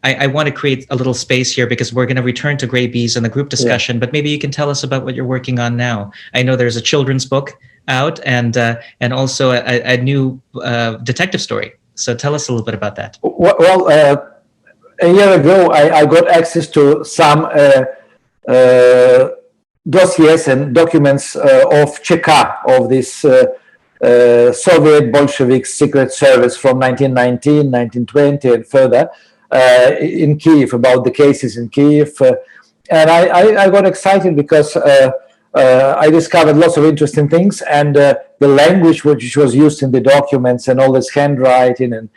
I want to create a little space here because we're going to return to Grey Bees and the group discussion, but maybe you can tell us about what you're working on now. I know there's a children's book out and also a new detective story. So tell us a little bit about that. Well, a year ago, I got access to some dossiers and documents of Cheka, of this Soviet Bolshevik secret service from 1919, 1920 and further in Kiev, about the cases in Kiev. And I got excited because I discovered lots of interesting things, and the language which was used in the documents and all this handwriting. And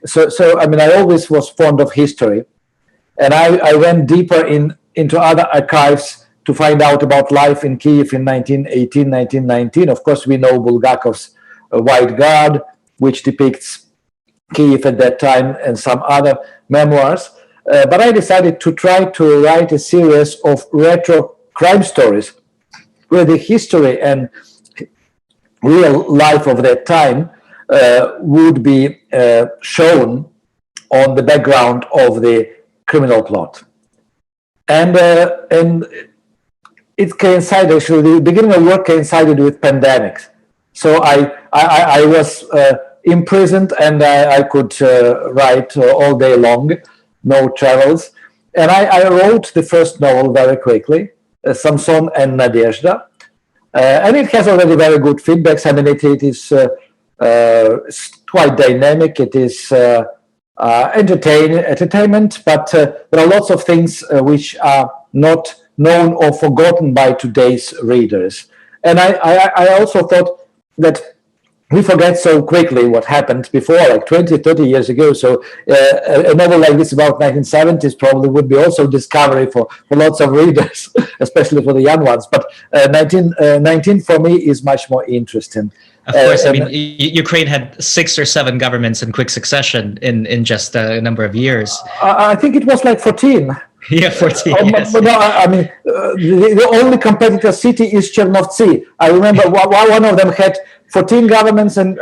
so I mean, I always was fond of history. And I went deeper into other archives to find out about life in Kiev in 1918, 1919. Of course, we know Bulgakov's White Guard, which depicts Kiev at that time, and some other memoirs. But I decided to try to write a series of retro crime stories where the history and real life of that time would be shown on the background of the criminal plot. And it coincided, actually, the beginning of work coincided with pandemics. So I was imprisoned, and I could write all day long, no travels. And I wrote the first novel very quickly, Samson and Nadezhda. And it has already very good feedbacks. I mean, it is quite dynamic. It is entertainment, but there are lots of things which are not known or forgotten by today's readers. And I also thought that we forget so quickly what happened before, like 20, 30 years ago. So a novel like this about 1970s probably would be also discovery for lots of readers, especially for the young ones. But 1919 for me is much more interesting. Of course, I mean, Ukraine had 6 or 7 governments in quick succession in just a number of years. I think it was like 14. Yeah, 14. Yes. But no, I mean, the only competitor city is Chernovtsi. I remember one of them had 14 governments, and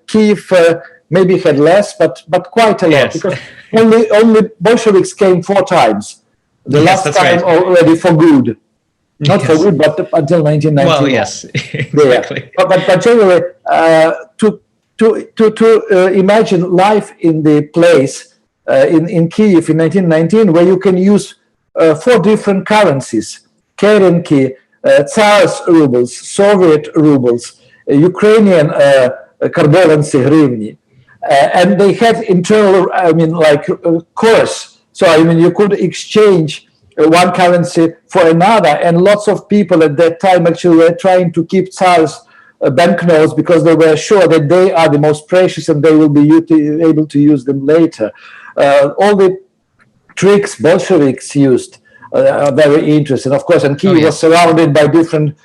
Kiev maybe had less, but quite a lot, yes. Because only Bolsheviks came 4 times. The last time right. Already for good. Not yes. For good, but until 1991. Well, yes, exactly. Yeah. But generally, to imagine life in the place in Kiev in 1919, where you can use 4 different currencies: Kerenki, Tsar's rubles, Soviet rubles, Ukrainian karbolancy hryvnia, and they had internal, I mean, like course. So I mean, you could exchange one currency for another, and lots of people at that time actually were trying to keep Tsar's banknotes because they were sure that they are the most precious and they will be able to use them later. All the tricks Bolsheviks used are very interesting, of course, and Kiev was surrounded by different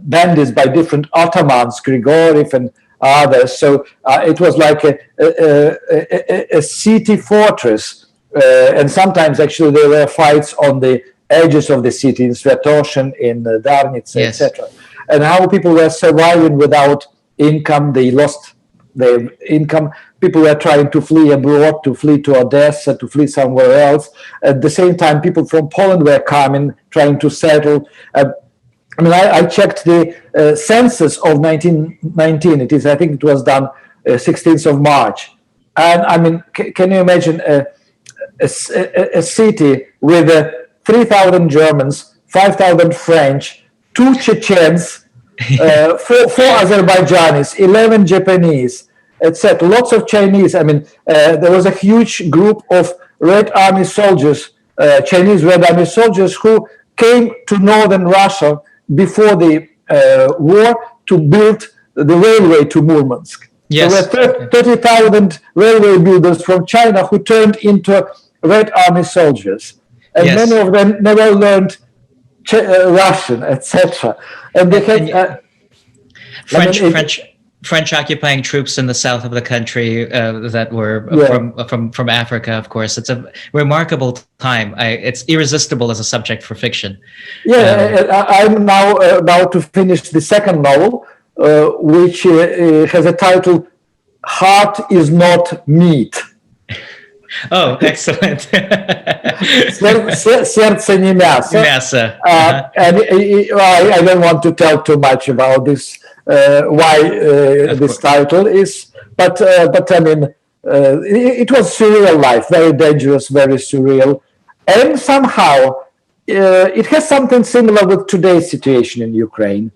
bandits, by different Ottomans, Grigoriev and others. So it was like a city fortress. And sometimes actually there were fights on the edges of the city, in Svetoshin, in Darnitsa, yes. etc. And how people were surviving without income. They lost their income. People were trying to flee abroad, to flee to Odessa, to flee somewhere else. At the same time, people from Poland were coming, trying to settle. I mean, I checked the census of 1919. It is, I think it was done 16th of March. And I mean, can you imagine a city with 3,000 Germans, 5,000 French, 2 Chechens, 4 Azerbaijanis, 11 Japanese, etc. Lots of Chinese. I mean, there was a huge group of Red Army soldiers, Chinese Red Army soldiers, who came to northern Russia before the war to build the railway to Murmansk. Yes. There were 30,000 railway builders from China who turned into Red Army soldiers, and yes. Many of them never learned Russian, etc. And they had French occupying troops in the south of the country that were from Africa, of course. It's a remarkable time. It's irresistible as a subject for fiction. I'm now about to finish the second novel, which has a title, Heart is Not Meat. Oh, excellent. Сердце не мясо. And I don't want to tell too much about this, why this title is, but I mean, it was surreal life, very dangerous, very surreal. And somehow it has something similar with today's situation in Ukraine.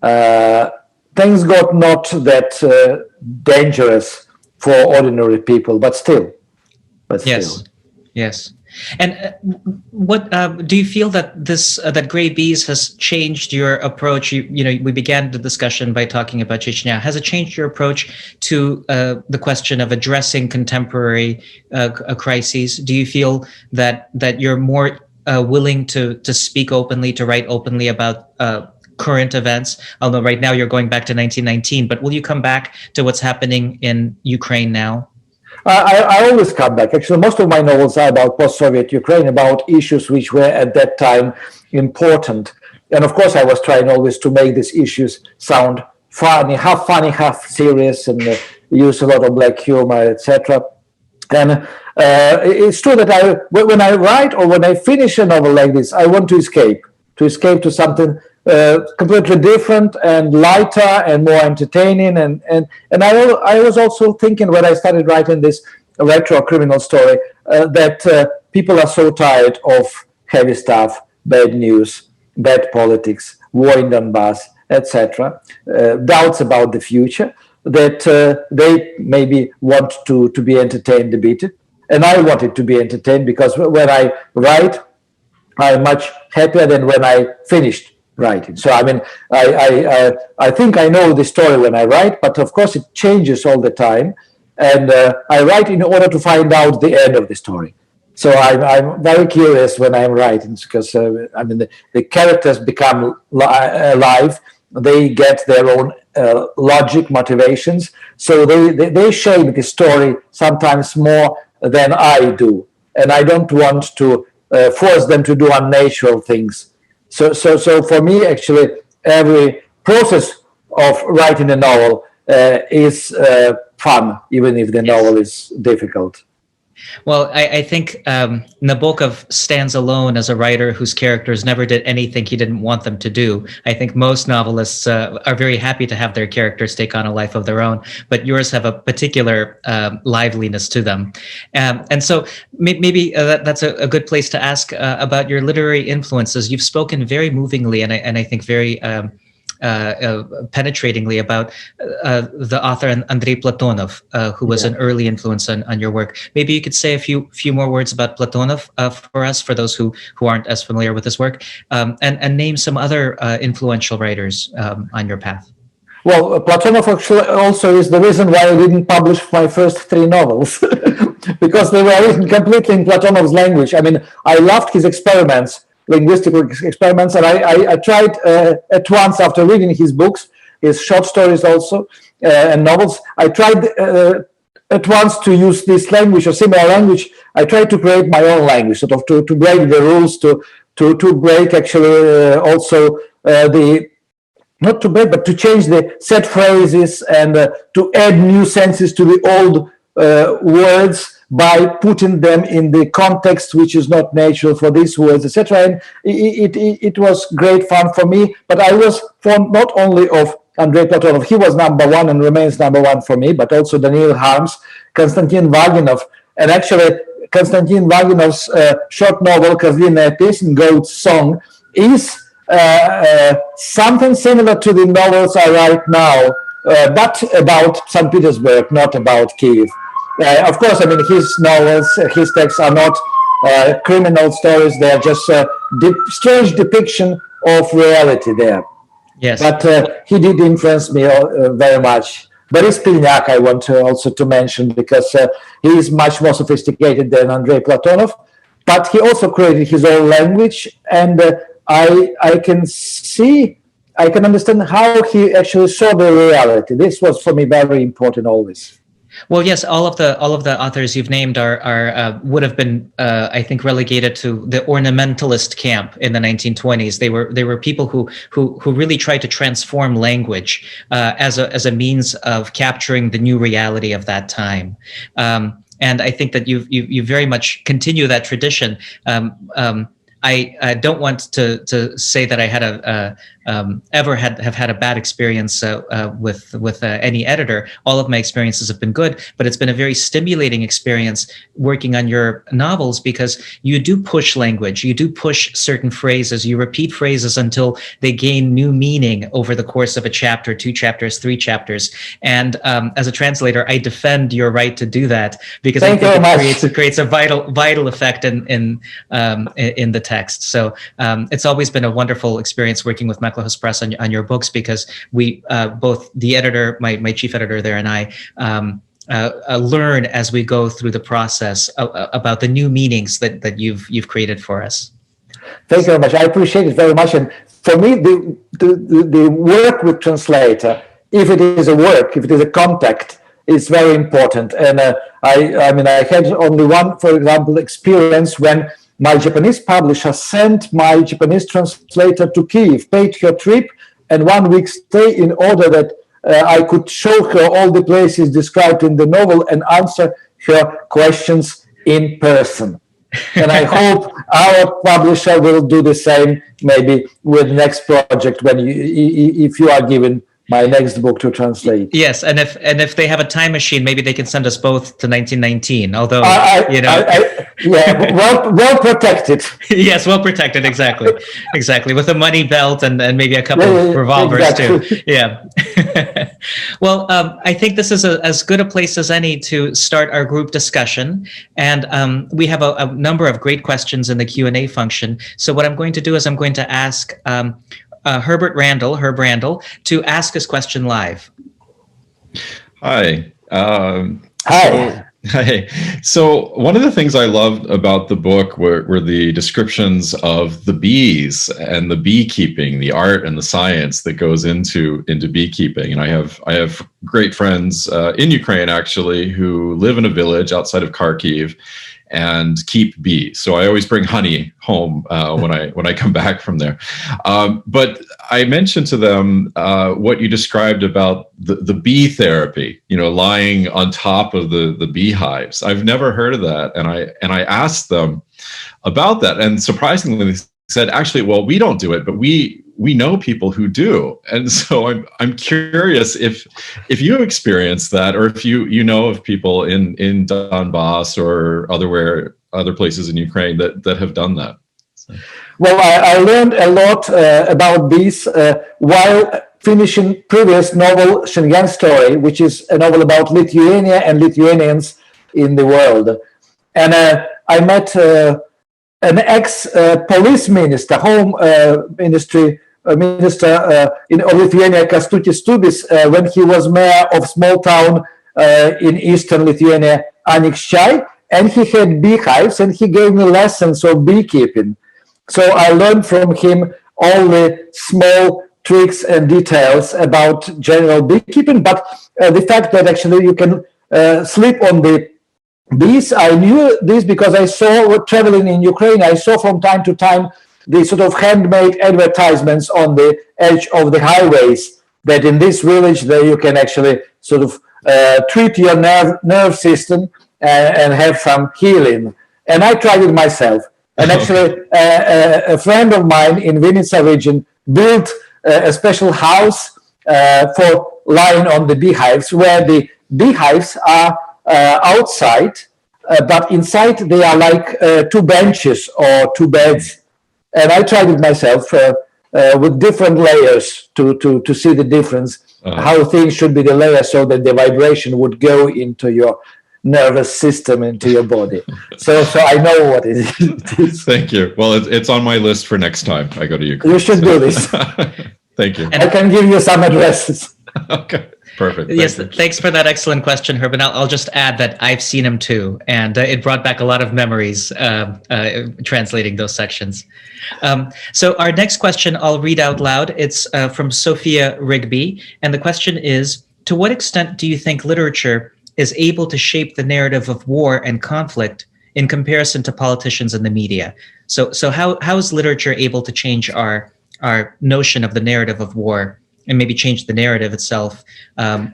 Things got not that dangerous for ordinary people, but still. Yes. And what do you feel that this that Grey Bees has changed your approach? You know, we began the discussion by talking about Chechnya. Has it changed your approach to the question of addressing contemporary crises? Do you feel that you're more willing to speak openly, to write openly about current events? Although right now you're going back to 1919, but will you come back to what's happening in Ukraine now? I always come back. Actually, most of my novels are about post-Soviet Ukraine, about issues which were at that time important. And of course, I was trying always to make these issues sound funny, half serious, and use a lot of black humor, etc. And it's true that when I write or when I finish a novel like this, I want to escape to something completely different and lighter and more entertaining. And I was also thinking when I started writing this retro criminal story that people are so tired of heavy stuff, bad news, bad politics, war in Donbass, etc., doubts about the future, that they maybe want to be entertained a bit. And I wanted to be entertained because when I write, I'm much happier than when I finished writing. So I mean, I think I know the story when I write, but of course it changes all the time, and I write in order to find out the end of the story. So I'm very curious when I'm writing because I mean the characters become alive. They get their own logic, motivations. So they shape the story sometimes more than I do, and I don't want to force them to do unnatural things. So for me, actually, every process of writing a novel is fun, even if the novel is difficult. Well, I think Nabokov stands alone as a writer whose characters never did anything he didn't want them to do. I think most novelists are very happy to have their characters take on a life of their own, but yours have a particular liveliness to them. And so maybe that's a good place to ask about your literary influences. You've spoken very movingly and I think very penetratingly about the author Andrey Platonov, who was an early influence on your work. Maybe you could say a few more words about Platonov for us, for those who aren't as familiar with his work, and name some other influential writers on your path. Well, Platonov actually also is the reason why I didn't publish my first 3 novels, because they were written completely in Platonov's language. I mean, I loved his experiments, linguistic experiments, and I tried at once after reading his books, his short stories also, and novels. I tried at once to use this language or similar language. I tried to create my own language, sort of to break the rules, to break actually also not to break, but to change the set phrases and to add new senses to the old words, by putting them in the context which is not natural for these words, etc. And it was great fun for me, but I was fond not only of Andrey Platonov, he was number one and remains number one for me, but also Daniil Harms, Konstantin Vaginov, and actually Konstantin Vaginov's short novel Kozliная песнь, Goat's Song, is something similar to the novels I write now, but about St. Petersburg, not about Kiev. Of course, I mean, his novels, his texts are not criminal stories. They are just strange depiction of reality there. Yes. But he did influence me very much. Boris Pilnyak, I want also to mention, because he is much more sophisticated than Andrey Platonov, but he also created his own language. And I can see I can understand how he actually saw the reality. This was for me very important always. Well, yes, all of the authors you've named are would have been, I think, relegated to the ornamentalist camp in the 1920s. They were people who really tried to transform language as a means of capturing the new reality of that time. And I think that you very much continue that tradition. I don't want to say that I had ever have had a bad experience with any editor. All of my experiences have been good, but it's been a very stimulating experience working on your novels, because you do push language, you do push certain phrases, you repeat phrases until they gain new meaning over the course of a chapter, 2 chapters, 3 chapters. And as a translator, I defend your right to do that, because I think it creates a vital effect in the text. So it's always been a wonderful experience working with Meklohos Press on your books, because we both the editor, my chief editor there, and I learn as we go through the process about the new meanings that you've created for us. Thank you very much. I appreciate it very much. And for me, the work with translator, if it is a work, if it is a contact, is very important. And I mean, I had only one, for example, experience when my Japanese publisher sent my Japanese translator to Kyiv, paid her trip and 1 week stay in order that I could show her all the places described in the novel and answer her questions in person. And I hope our publisher will do the same, maybe with next project, when if you are given my next book to translate. Yes, and if they have a time machine, maybe they can send us both to 1919. Although well protected. Yes, well protected. Exactly. With a money belt and maybe a couple of revolvers too. Yeah. Well, I think this is as good a place as any to start our group discussion, and we have a number of great questions in the Q&A function. So what I'm going to do is I'm going to ask Herb Randall, to ask his question live. Hi. Hi. Hi. So one of the things I loved about the book were the descriptions of the bees and the beekeeping, the art and the science that goes into beekeeping. And I have great friends in Ukraine, actually, who live in a village outside of Kharkiv and keep bees. So I always bring honey home when I come back from there. But I mentioned to them what you described about the bee therapy, lying on top of the beehives. I've never heard of that. And I asked them about that. And surprisingly, they said, actually, well, we don't do it, but we know people who do. And so I'm curious if you experienced that, or if you know of people in Donbass or other places in Ukraine that have done that. So. Well, I learned a lot about bees while finishing previous novel, Schengen Story, which is a novel about Lithuania and Lithuanians in the world. And I met an ex-police minister, home minister of Lithuania, Kęstutis Tubis, when he was mayor of small town in eastern Lithuania, Anykščiai, and he had beehives, and he gave me lessons of beekeeping. So I learned from him all the small tricks and details about general beekeeping, but the fact that actually you can sleep on the bees, I knew this because I saw, traveling in Ukraine, I saw from time to time the sort of handmade advertisements on the edge of the highways, that in this village there you can actually sort of treat your nerve system and have some healing. And I tried it myself. And actually a friend of mine in Vinnytsia region built a special house for lying on the beehives, where the beehives are outside, but inside they are like 2 benches or 2 beds. And I tried it myself with different layers to see the difference, how things should be the layers so that the vibration would go into your nervous system, into your body. So I know what it is. Thank you. Well, it's on my list for next time I go to Ukraine. You should do this. Thank you. And I can give you some addresses. Okay. Perfect. Yes, Thank you. thanks for that excellent question, Herb. And I'll just add that I've seen him too, and it brought back a lot of memories translating those sections. So our next question I'll read out loud. It's from Sophia Rigby, and the question is, to what extent do you think literature is able to shape the narrative of war and conflict in comparison to politicians and the media? So how is literature able to change our notion of the narrative of war and maybe change the narrative itself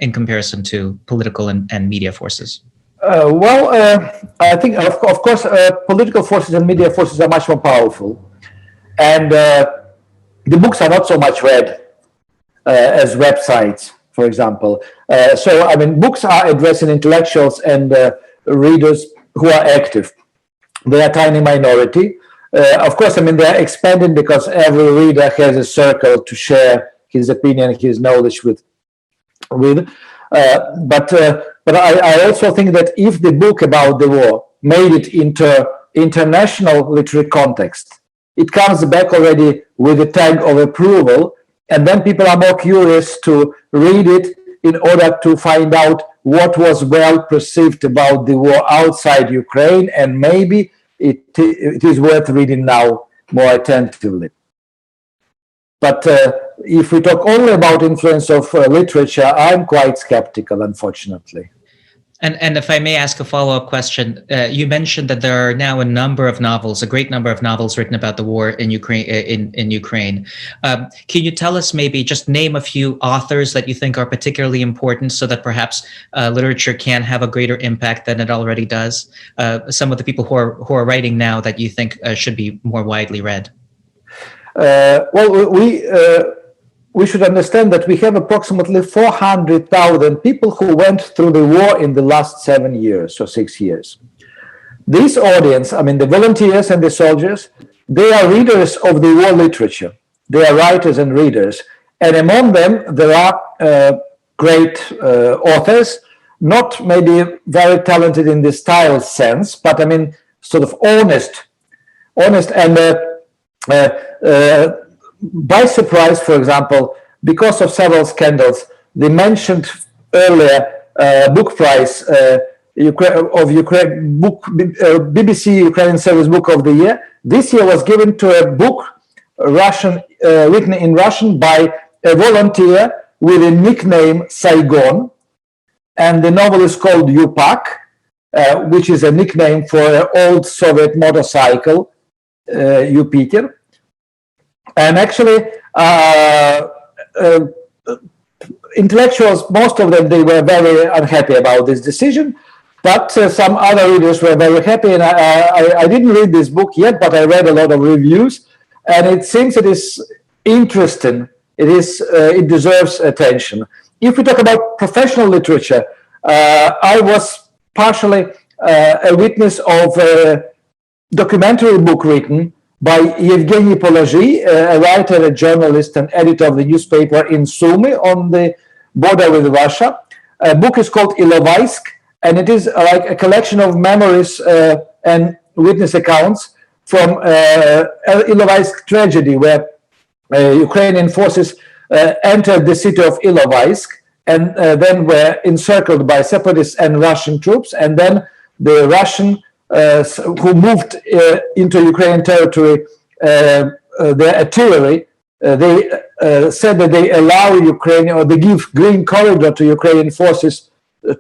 in comparison to political and media forces? I think, of course, political forces and media forces are much more powerful. And the books are not so much read as websites, for example. So, I mean, books are addressing intellectuals and readers who are active. They are a tiny minority. Of course, I mean, they're expanding because every reader has a circle to share his opinion, his knowledge with. But I also think that if the book about the war made it into international literary context, it comes back already with a tag of approval, and then people are more curious to read it in order to find out what was well perceived about the war outside Ukraine, and maybe it is worth reading now more attentively. But if we talk only about influence of literature, I'm quite skeptical, unfortunately. And if I may ask a follow-up question, you mentioned that there are now a great number of novels written about the war in Ukraine. In Ukraine, can you tell us, maybe just name a few authors that you think are particularly important, so that perhaps literature can have a greater impact than it already does? Some of the people who are writing now that you think should be more widely read. We should understand that we have approximately 400,000 people who went through the war in the last 7 years or 6 years. This audience, I mean, the volunteers and the soldiers, they are readers of the war literature. They are writers and readers. And among them, there are great authors, not maybe very talented in the style sense, but I mean, sort of honest and by surprise, for example, because of several scandals, the mentioned earlier book prize of Ukraine book, BBC Ukrainian Service Book of the Year, this year was given to a book written in Russian by a volunteer with a nickname Saigon, and the novel is called Yupak, which is a nickname for an old Soviet motorcycle, Yupiter. And actually, intellectuals, most of them, they were very unhappy about this decision, but some other readers were very happy. And I didn't read this book yet, but I read a lot of reviews, and it seems it is interesting. It deserves attention. If we talk about professional literature, I was partially a witness of a documentary book written by Yevgeny Polozhy, a writer, a journalist, and editor of the newspaper in Sumy on the border with Russia. A book is called Ilovaisk, and it is like a collection of memories and witness accounts from Ilovaisk tragedy, where Ukrainian forces entered the city of Ilovaisk and then were encircled by separatists and Russian troops, and then the Russian who moved into Ukrainian territory, their artillery, they said that they allow Ukraine, or they give green corridor to Ukrainian forces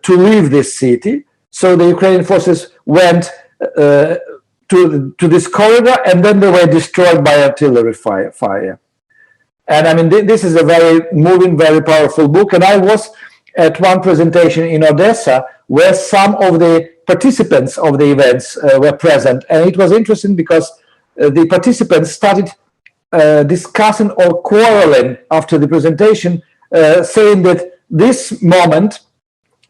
to leave this city. So the Ukrainian forces went to this corridor, and then they were destroyed by artillery fire. And I mean, this is a very moving, very powerful book. And I was at one presentation in Odessa where some of the participants of the events were present. And it was interesting because the participants started discussing or quarreling after the presentation, saying that this moment,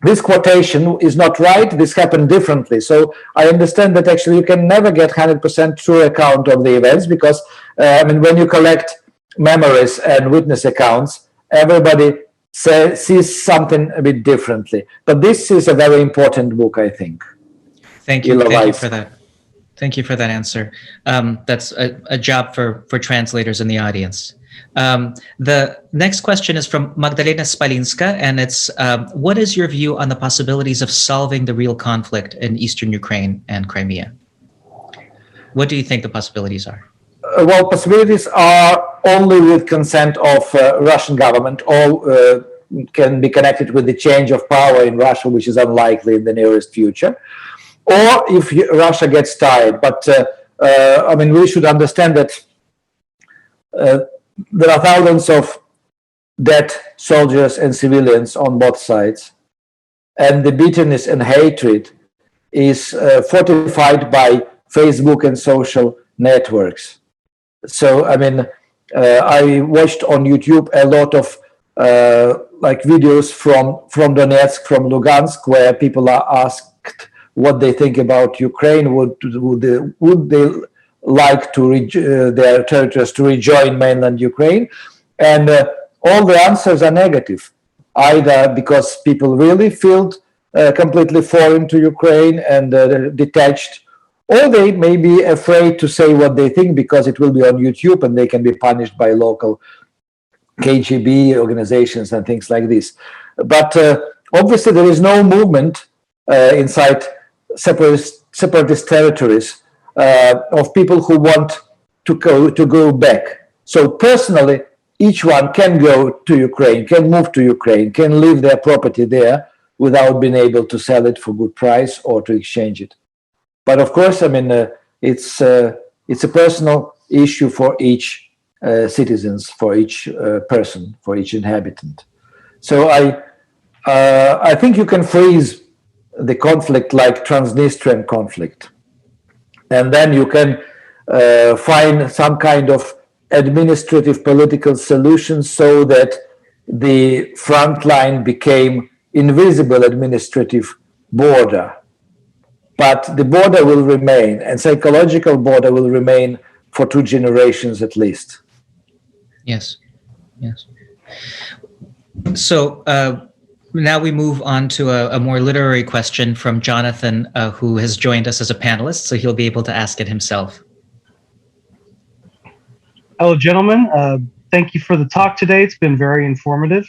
this quotation is not right, this happened differently. So I understand that actually you can never get 100% true account of the events, because I mean, when you collect memories and witness accounts, everybody sees something a bit differently. But this is a very important book, I think. Thank you. Thank you for that. Thank you for that answer. That's a job for translators in the audience. The next question is from Magdalena Spalinska, and it's, what is your view on the possibilities of solving the real conflict in Eastern Ukraine and Crimea? What do you think the possibilities are? Well, possibilities are only with consent of Russian government, or can be connected with the change of power in Russia, which is unlikely in the nearest future, or if Russia gets tired. But I mean, we should understand that there are thousands of dead soldiers and civilians on both sides, and the bitterness and hatred is fortified by Facebook and social networks. So, I mean, I watched on YouTube a lot of like videos from Donetsk, from Lugansk, where people are asked what they think about Ukraine. Would they like to their territories to rejoin mainland Ukraine? And all the answers are negative, either because people really feel completely foreign to Ukraine and detached, or they may be afraid to say what they think because it will be on YouTube and they can be punished by local KGB organizations and things like this. But obviously there is no movement inside separatist territories of people who want to go back. So personally, each one can go to Ukraine, can move to Ukraine, can leave their property there without being able to sell it for good price or to exchange it. But of course, I mean, it's a personal issue for each citizens, for each person, for each inhabitant. So I think you can freeze the conflict like Transnistrian conflict, and then you can find some kind of administrative political solution so that the front line became invisible administrative border. But the border will remain, and psychological border will remain for 2 generations at least. Yes, yes. So now we move on to a more literary question from Jonathan, who has joined us as a panelist, so he'll be able to ask it himself. Hello, gentlemen. Thank you for the talk today. It's been very informative.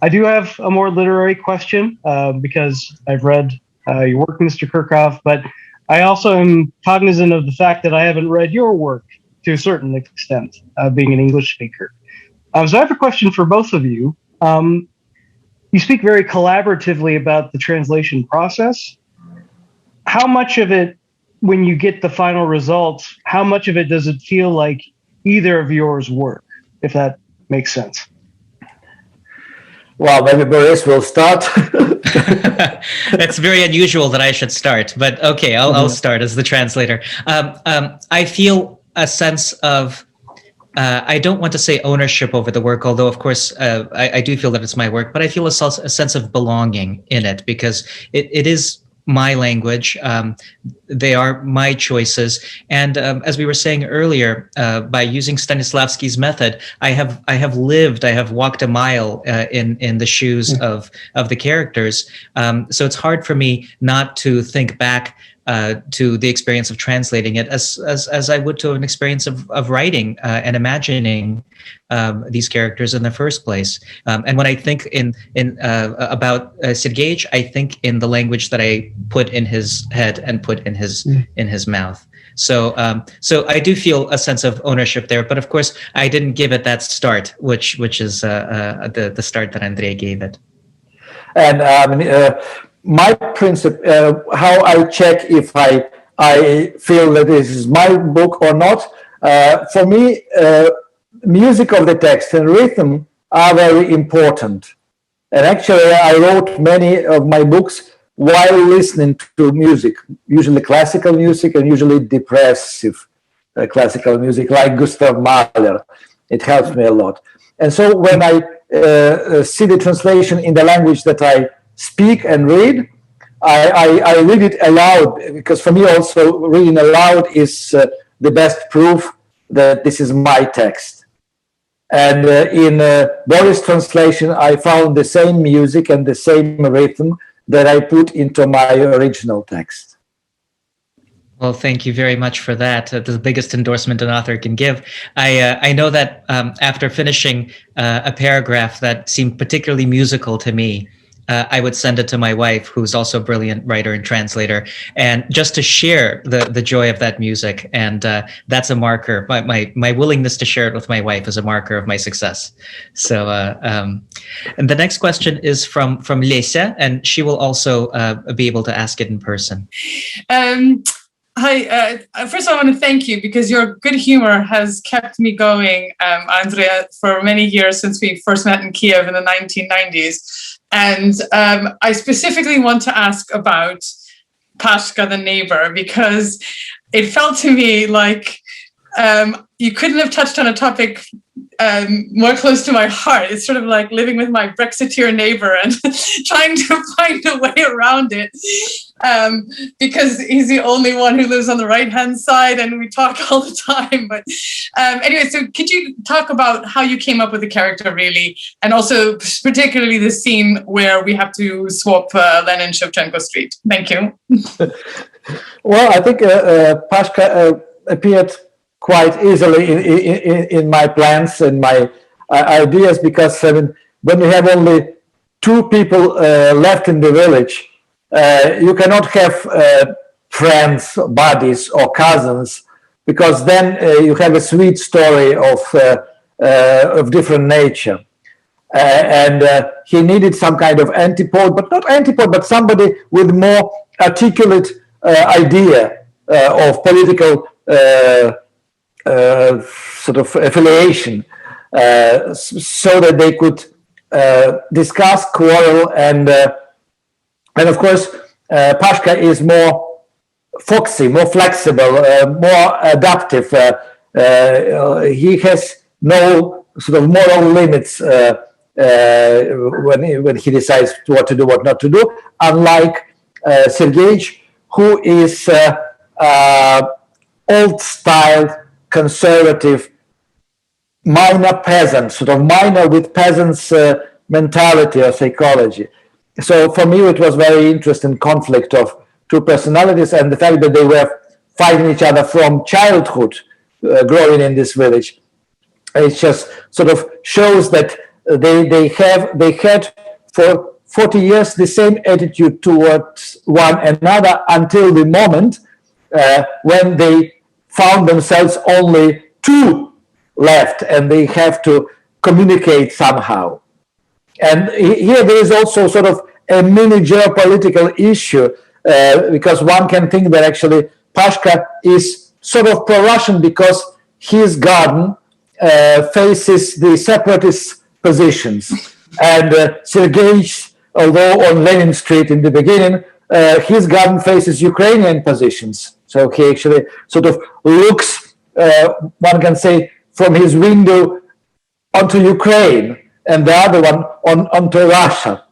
I do have a more literary question because I've read your work, Mr. Kurkov, but I also am cognizant of the fact that I haven't read your work to a certain extent, being an English speaker. So I have a question for both of you. You speak very collaboratively about the translation process. How much of it, when you get the final results, how much of it does it feel like either of yours work, if that makes sense? Well, maybe Boris will start. That's very unusual that I should start, but okay, I'll start as the translator. I feel a sense of, I don't want to say ownership over the work, although of course I do feel that it's my work, but I feel a sense of belonging in it because it is my language. They are my choices. And as we were saying earlier, by using Stanislavski's method, I have walked a mile in the shoes of the characters. So it's hard for me not to think back to the experience of translating it as I would to an experience of writing and imagining these characters in the first place. And when I think about Sergej, I think in the language that I put in his head and put in his mouth. So I do feel a sense of ownership there. But of course, I didn't give it that start, which is the start that Andrey gave it. And my principle, how I check if I feel that this is my book or not, for me, music of the text and rhythm are very important. And actually, I wrote many of my books while listening to music, usually classical music and usually depressive classical music, like Gustav Mahler. It helps me a lot. And so when I see the translation in the language that I speak and read, I read it aloud, because for me also reading aloud is the best proof that this is my text. And in Boris' translation, I found the same music and the same rhythm that I put into my original text. Well, thank you very much for that. The biggest endorsement an author can give. I know that after finishing a paragraph that seemed particularly musical to me, I would send it to my wife, who's also a brilliant writer and translator, and just to share the joy of that music. And that's a marker. My willingness to share it with my wife is a marker of my success. So, and the next question is from Lesia, and she will also be able to ask it in person. Hi, first I want to thank you because your good humor has kept me going, Andrea, for many years since we first met in Kiev in the 1990s. And I specifically want to ask about Pashka the neighbor, because it felt to me like you couldn't have touched on a topic more close to my heart. It's sort of like living with my Brexiteer neighbor and trying to find a way around it, because he's the only one who lives on the right-hand side and we talk all the time. But anyway, so could you talk about how you came up with the character, really, and also particularly the scene where we have to swap Lenin-Shevchenko Street? Thank you. Well, I think Pashka appeared quite easily in my plans and my ideas, because when you have only two people left in the village, you cannot have friends, buddies, or cousins, because then you have a sweet story of different nature. And he needed some kind of antipode, but not antipode, but somebody with more articulate idea of political sort of affiliation, so that they could discuss, quarrel, and of course Pashka is more foxy, more flexible, more adaptive. He has no sort of moral limits when he decides what to do, what not to do, unlike Sergei, who is old-style, conservative, minor peasant, sort of minor with peasant's mentality or psychology. So for me, it was very interesting conflict of two personalities, and the fact that they were fighting each other from childhood, growing in this village. It just sort of shows that they had for 40 years the same attitude towards one another until the moment when they found themselves only two left and they have to communicate somehow. And here there is also sort of a mini geopolitical issue, because one can think that actually Pashka is sort of pro-Russian because his garden faces the separatist positions, and Sergei's, although on Lenin Street in the beginning, his garden faces Ukrainian positions. So he actually sort of looks, one can say, from his window onto Ukraine, and the other one onto Russia.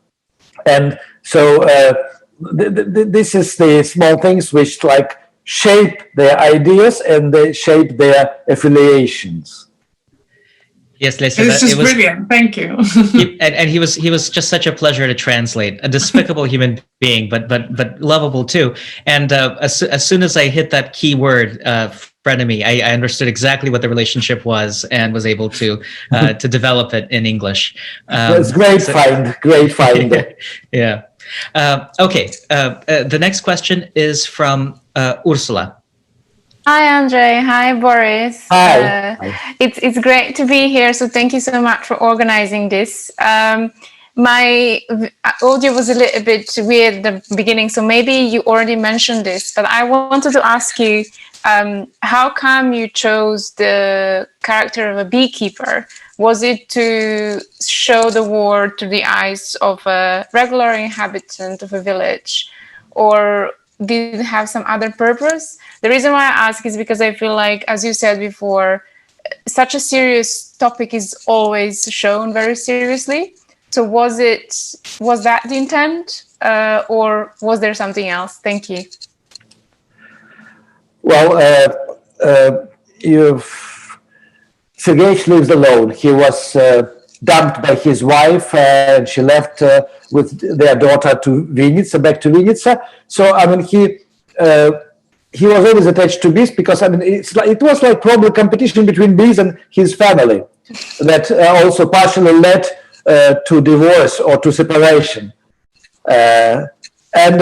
And so this is the small things which like shape their ideas and they shape their affiliations. Yes, Lisa, this is brilliant. Thank you. and he was just such a pleasure to translate. A despicable human being, but lovable too. And as soon as I hit that key word, frenemy, I understood exactly what the relationship was and was able to develop it in English. That's great find. Yeah. Okay. The next question is from Ursula. Hi, Andrey. Hi, Boris. Hi. It's great to be here. So thank you so much for organizing this. My audio was a little bit weird at the beginning, so maybe you already mentioned this, but I wanted to ask you, how come you chose the character of a beekeeper? Was it to show the war through the eyes of a regular inhabitant of a village, or did it have some other purpose? The reason why I ask is because I feel like, as you said before, such a serious topic is always shown very seriously. So was that the intent, or was there something else? Thank you. Well, Sergei lives alone. He was dumped by his wife, and she left back to Vinnytsia. So I mean, he was always attached to bees because I mean it was like probably competition between bees and his family that also partially led to divorce or to separation. And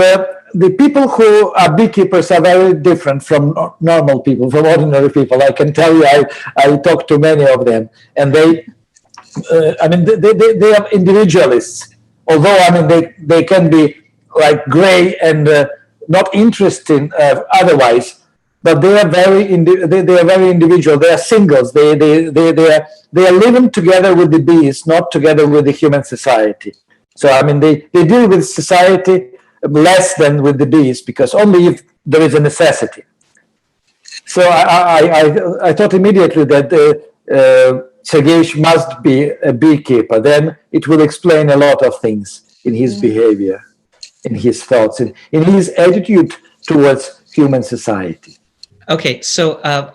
the people who are beekeepers are very different from normal people, from ordinary people. I can tell you, I talked to many of them, and they are individualists. Although I mean they can be like gray and not interesting otherwise, but they are very individual. They are singles. They are living together with the bees, not together with the human society. So I mean they deal with society less than with the bees, because only if there is a necessity. So I thought immediately that Sergei must be a beekeeper. Then it will explain a lot of things in his behavior, in his thoughts, in his attitude towards human society. Okay, so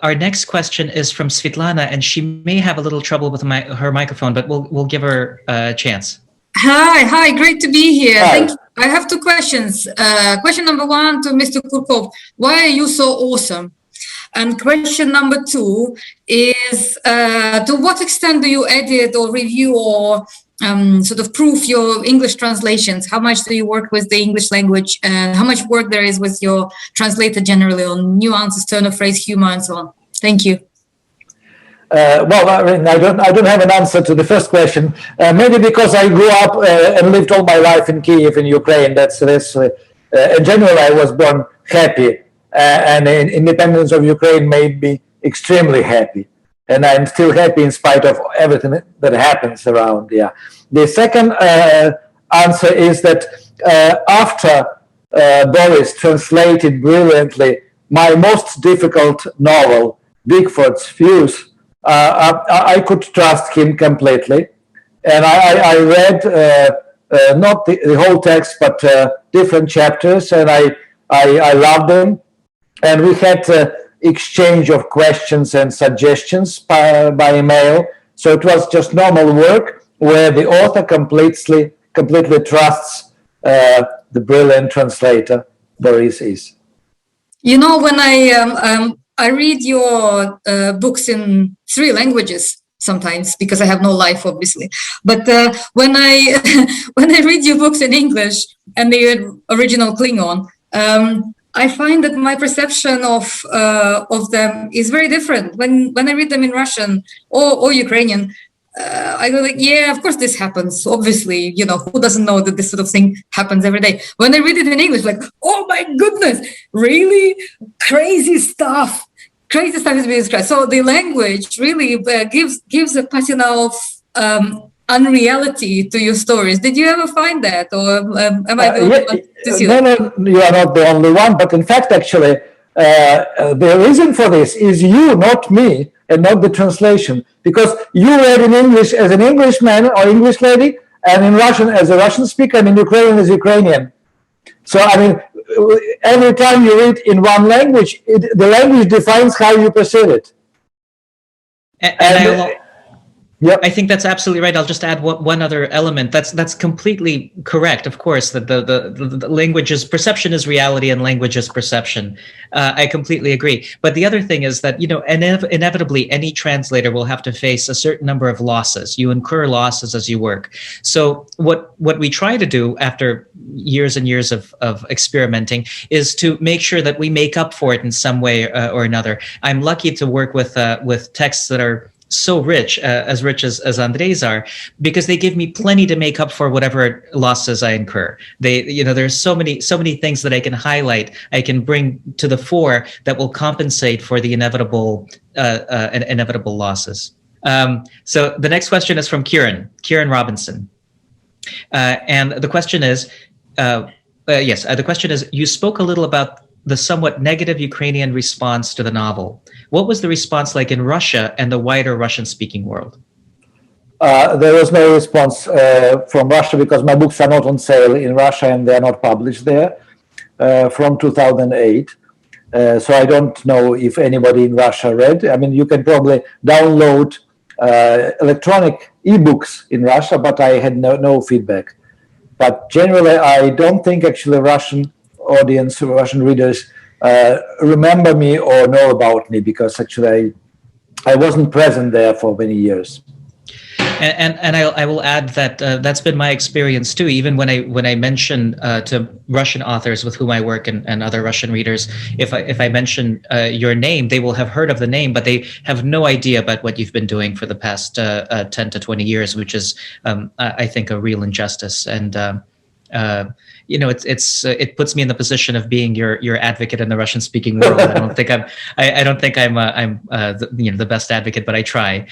our next question is from Svetlana, and she may have a little trouble with her microphone, but we'll give her a chance. Hi, great to be here. Hi. Thank you. I have two questions. Question number one to Mr. Kurkov, why are you so awesome? And question number two is, to what extent do you edit or review or sort of proof your English translations? How much do you work with the English language, and how much work there is with your translator generally on nuances, turn of phrase, humor, and so on? Thank you. Well, I mean, I don't have an answer to the first question. Maybe because I grew up and lived all my life in Kiev, in Ukraine. That's in general, I was born happy, and independence of Ukraine made me extremely happy, and I'm still happy in spite of everything that happens around. Yeah. The second answer is that after Boris translated brilliantly my most difficult novel, Bigfoot's Fuse, I could trust him completely, and I read not the whole text, but different chapters, and I loved them, and we had exchange of questions and suggestions by email. So it was just normal work where the author completely trusts the brilliant translator Boris is. You know, when I read your books in 3 languages sometimes, because I have no life, obviously. But when I when I read your books in English and the original Klingon, I find that my perception of them is very different. When I read them in Russian or Ukrainian, I go like, yeah, of course this happens. Obviously, you know, who doesn't know that this sort of thing happens every day? When I read it in English, like, oh my goodness, really crazy stuff. Crazy stuff is being described. So the language really gives a patina of unreality to your stories. Did you ever find that, or am I the only one to see that? No, you are not the only one. But in fact, actually, the reason for this is you, not me, and not the translation. Because you read in English as an Englishman or English lady, and in Russian as a Russian speaker, and in Ukrainian as Ukrainian. So, I mean, every time you read in one language, the language defines how you perceive it. I think that's absolutely right. I'll just add one other element. That's completely correct. Of course, that the language's perception is reality and language is perception. I completely agree. But the other thing is that, you know, inevitably any translator will have to face a certain number of losses. You incur losses as you work. So what we try to do after years and years of experimenting is to make sure that we make up for it in some way or another. I'm lucky to work with texts that are so rich as Andrey's are, because they give me plenty to make up for whatever losses I incur. There's so many things that I can highlight, I can bring to the fore that will compensate for the inevitable losses. So the next question is from Kieran Robinson, and the question is, the question is, you spoke a little about the somewhat negative Ukrainian response to the novel. What was the response like in Russia and the wider Russian-speaking world? There was no response from Russia because my books are not on sale in Russia and they are not published there from 2008. So I don't know if anybody in Russia read. I mean, you can probably download electronic ebooks in Russia, but I had no feedback. But generally, I don't think actually Russian audience, Russian readers remember me or know about me, because actually I wasn't present there for many years. And I will add that that's been my experience too. Even when I mention to Russian authors with whom I work and other Russian readers, if I mention your name, they will have heard of the name, but they have no idea about what you've been doing for the past 10 to 20 years, which is I think a real injustice. And you know, it puts me in the position of being your advocate in the Russian-speaking world. I don't think I'm the best advocate, but I try.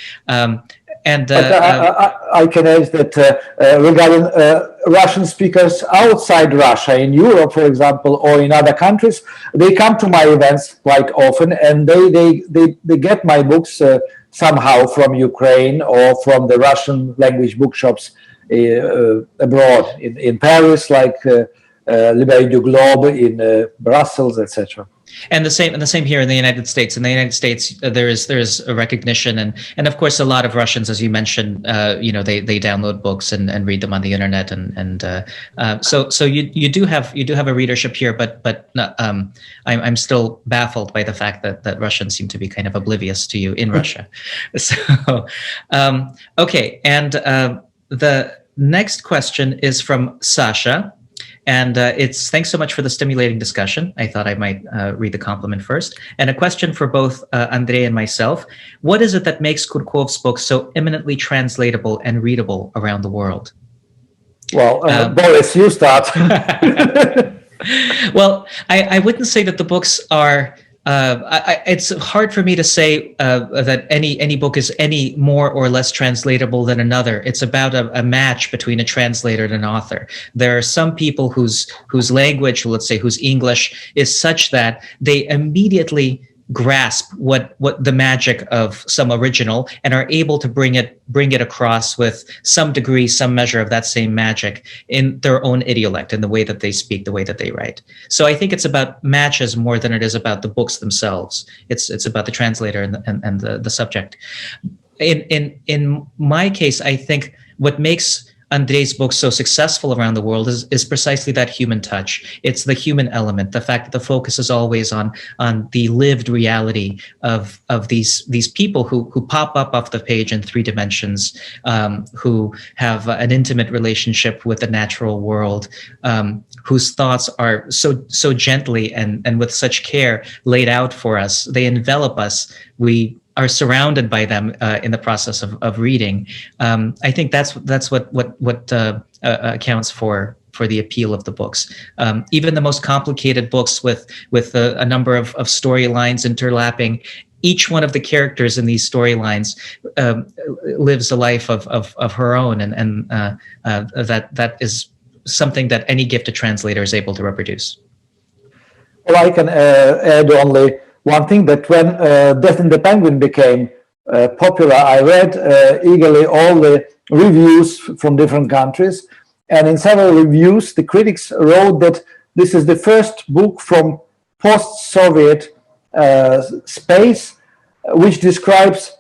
And I can add that regarding Russian speakers outside Russia, in Europe, for example, or in other countries, they come to my events quite often, and they get my books somehow from Ukraine or from the Russian language bookshops abroad, in Paris, like Librairie du Globe, in Brussels, etc. And the same here in the United States. In the United States, there is a recognition, and of course, a lot of Russians, as you mentioned, they download books and read them on the internet, and so you do have a readership here, but I'm still baffled by the fact that Russians seem to be kind of oblivious to you in Russia. So okay, and the next question is from Sasha. And it's thanks so much for the stimulating discussion. I thought I might read the compliment first. And a question for both Andrey and myself. What is it that makes Kurkov's book so eminently translatable and readable around the world? Well, Boris, you start. Well, I wouldn't say that the books are... it's hard for me to say that any book is any more or less translatable than another. It's about a match between a translator and an author. There are some people whose language, let's say, whose English is such that they immediately grasp what the magic of some original and are able to bring it across with some degree, some measure of that same magic in their own idiolect, in the way that they speak, the way that they write. So I think it's about matches more than it is about the books themselves. It's about the translator and the subject. In my case, I think what makes Andrey's book so successful around the world is precisely that human touch. It's the human element, the fact that the focus is always on the lived reality of these people who pop up off the page in 3 dimensions, who have an intimate relationship with the natural world, whose thoughts are so gently and with such care laid out for us. They envelop us. We are surrounded by them in the process of reading. I think that's what accounts for the appeal of the books. Even the most complicated books with a number of storylines interlapping, each one of the characters in these storylines lives a life of her own, and that is something that any gifted translator is able to reproduce. Well, I can add only one thing, that when Death in the Penguin became popular, I read eagerly all the reviews from different countries. And in several reviews, the critics wrote that this is the first book from post-Soviet space which describes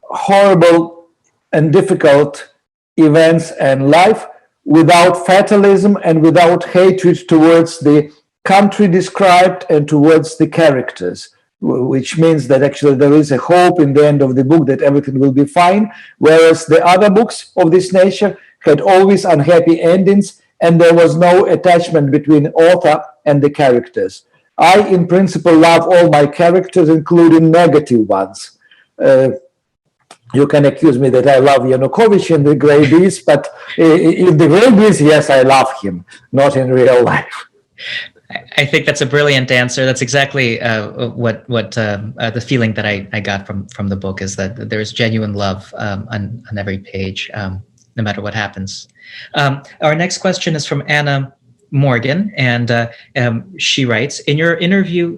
horrible and difficult events and life without fatalism and without hatred towards the country described and towards the characters, which means that actually there is a hope in the end of the book that everything will be fine, whereas the other books of this nature had always unhappy endings and there was no attachment between author and the characters. I, in principle, love all my characters, including negative ones. You can accuse me that I love Yanukovych in The Grey Beast, but in The Grey Beast, yes, I love him, not in real life. I think that's a brilliant answer. That's exactly what the feeling that I got from the book, is that there's genuine love on every page, no matter what happens. Our next question is from Anna Morgan, and she writes, in your interview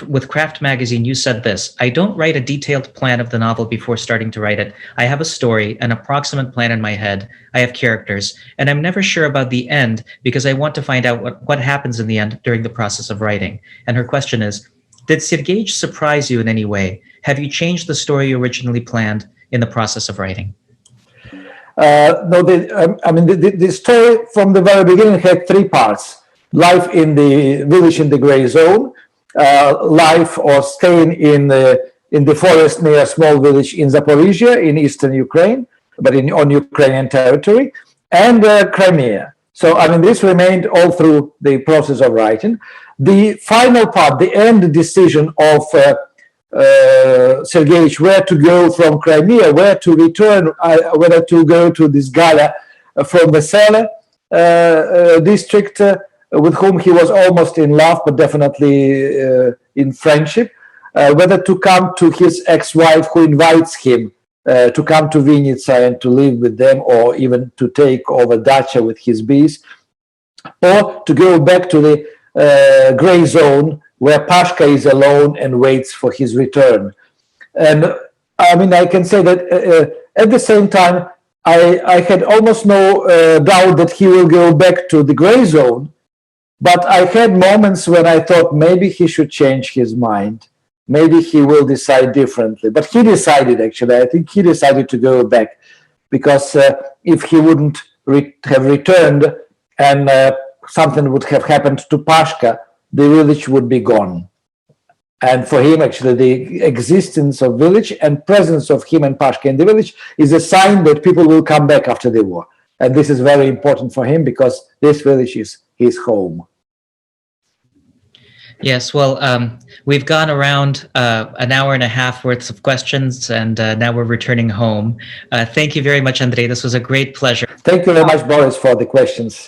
with Craft Magazine, you said this: I don't write a detailed plan of the novel before starting to write it. I have a story, an approximate plan in my head. I have characters, and I'm never sure about the end because I want to find out what happens in the end during the process of writing. And her question is, did Sergej surprise you in any way? Have you changed the story you originally planned in the process of writing? No, the story from the very beginning had 3 parts. life in the village in the gray zone, life or staying in the forest near a small village in Zaporizhia in eastern Ukraine, but on Ukrainian territory, and Crimea. So, I mean, this remained all through the process of writing. The final part, the end decision of Sergeyevich, where to go from Crimea, where to return, whether to go to this Gala from the Sele district, with whom he was almost in love, but definitely in friendship, whether to come to his ex-wife who invites him to come to Vinnytsia and to live with them, or even to take over dacha with his bees, or to go back to the gray zone where Pashka is alone and waits for his return. And I mean, I can say that at the same time, I had almost no doubt that he will go back to the gray zone, but I had moments when I thought maybe he should change his mind. Maybe he will decide differently. But he decided, actually. I think he decided to go back, because if he wouldn't have returned and something would have happened to Pashka, the village would be gone. And for him, actually, the existence of village and presence of him and Pashka in the village is a sign that people will come back after the war. And this is very important for him, because this village is his home. Yes, well, we've gone around an hour and a half worth of questions, and now we're returning home. Thank you very much, Andrey. This was a great pleasure. Thank you very much, Boris, for the questions.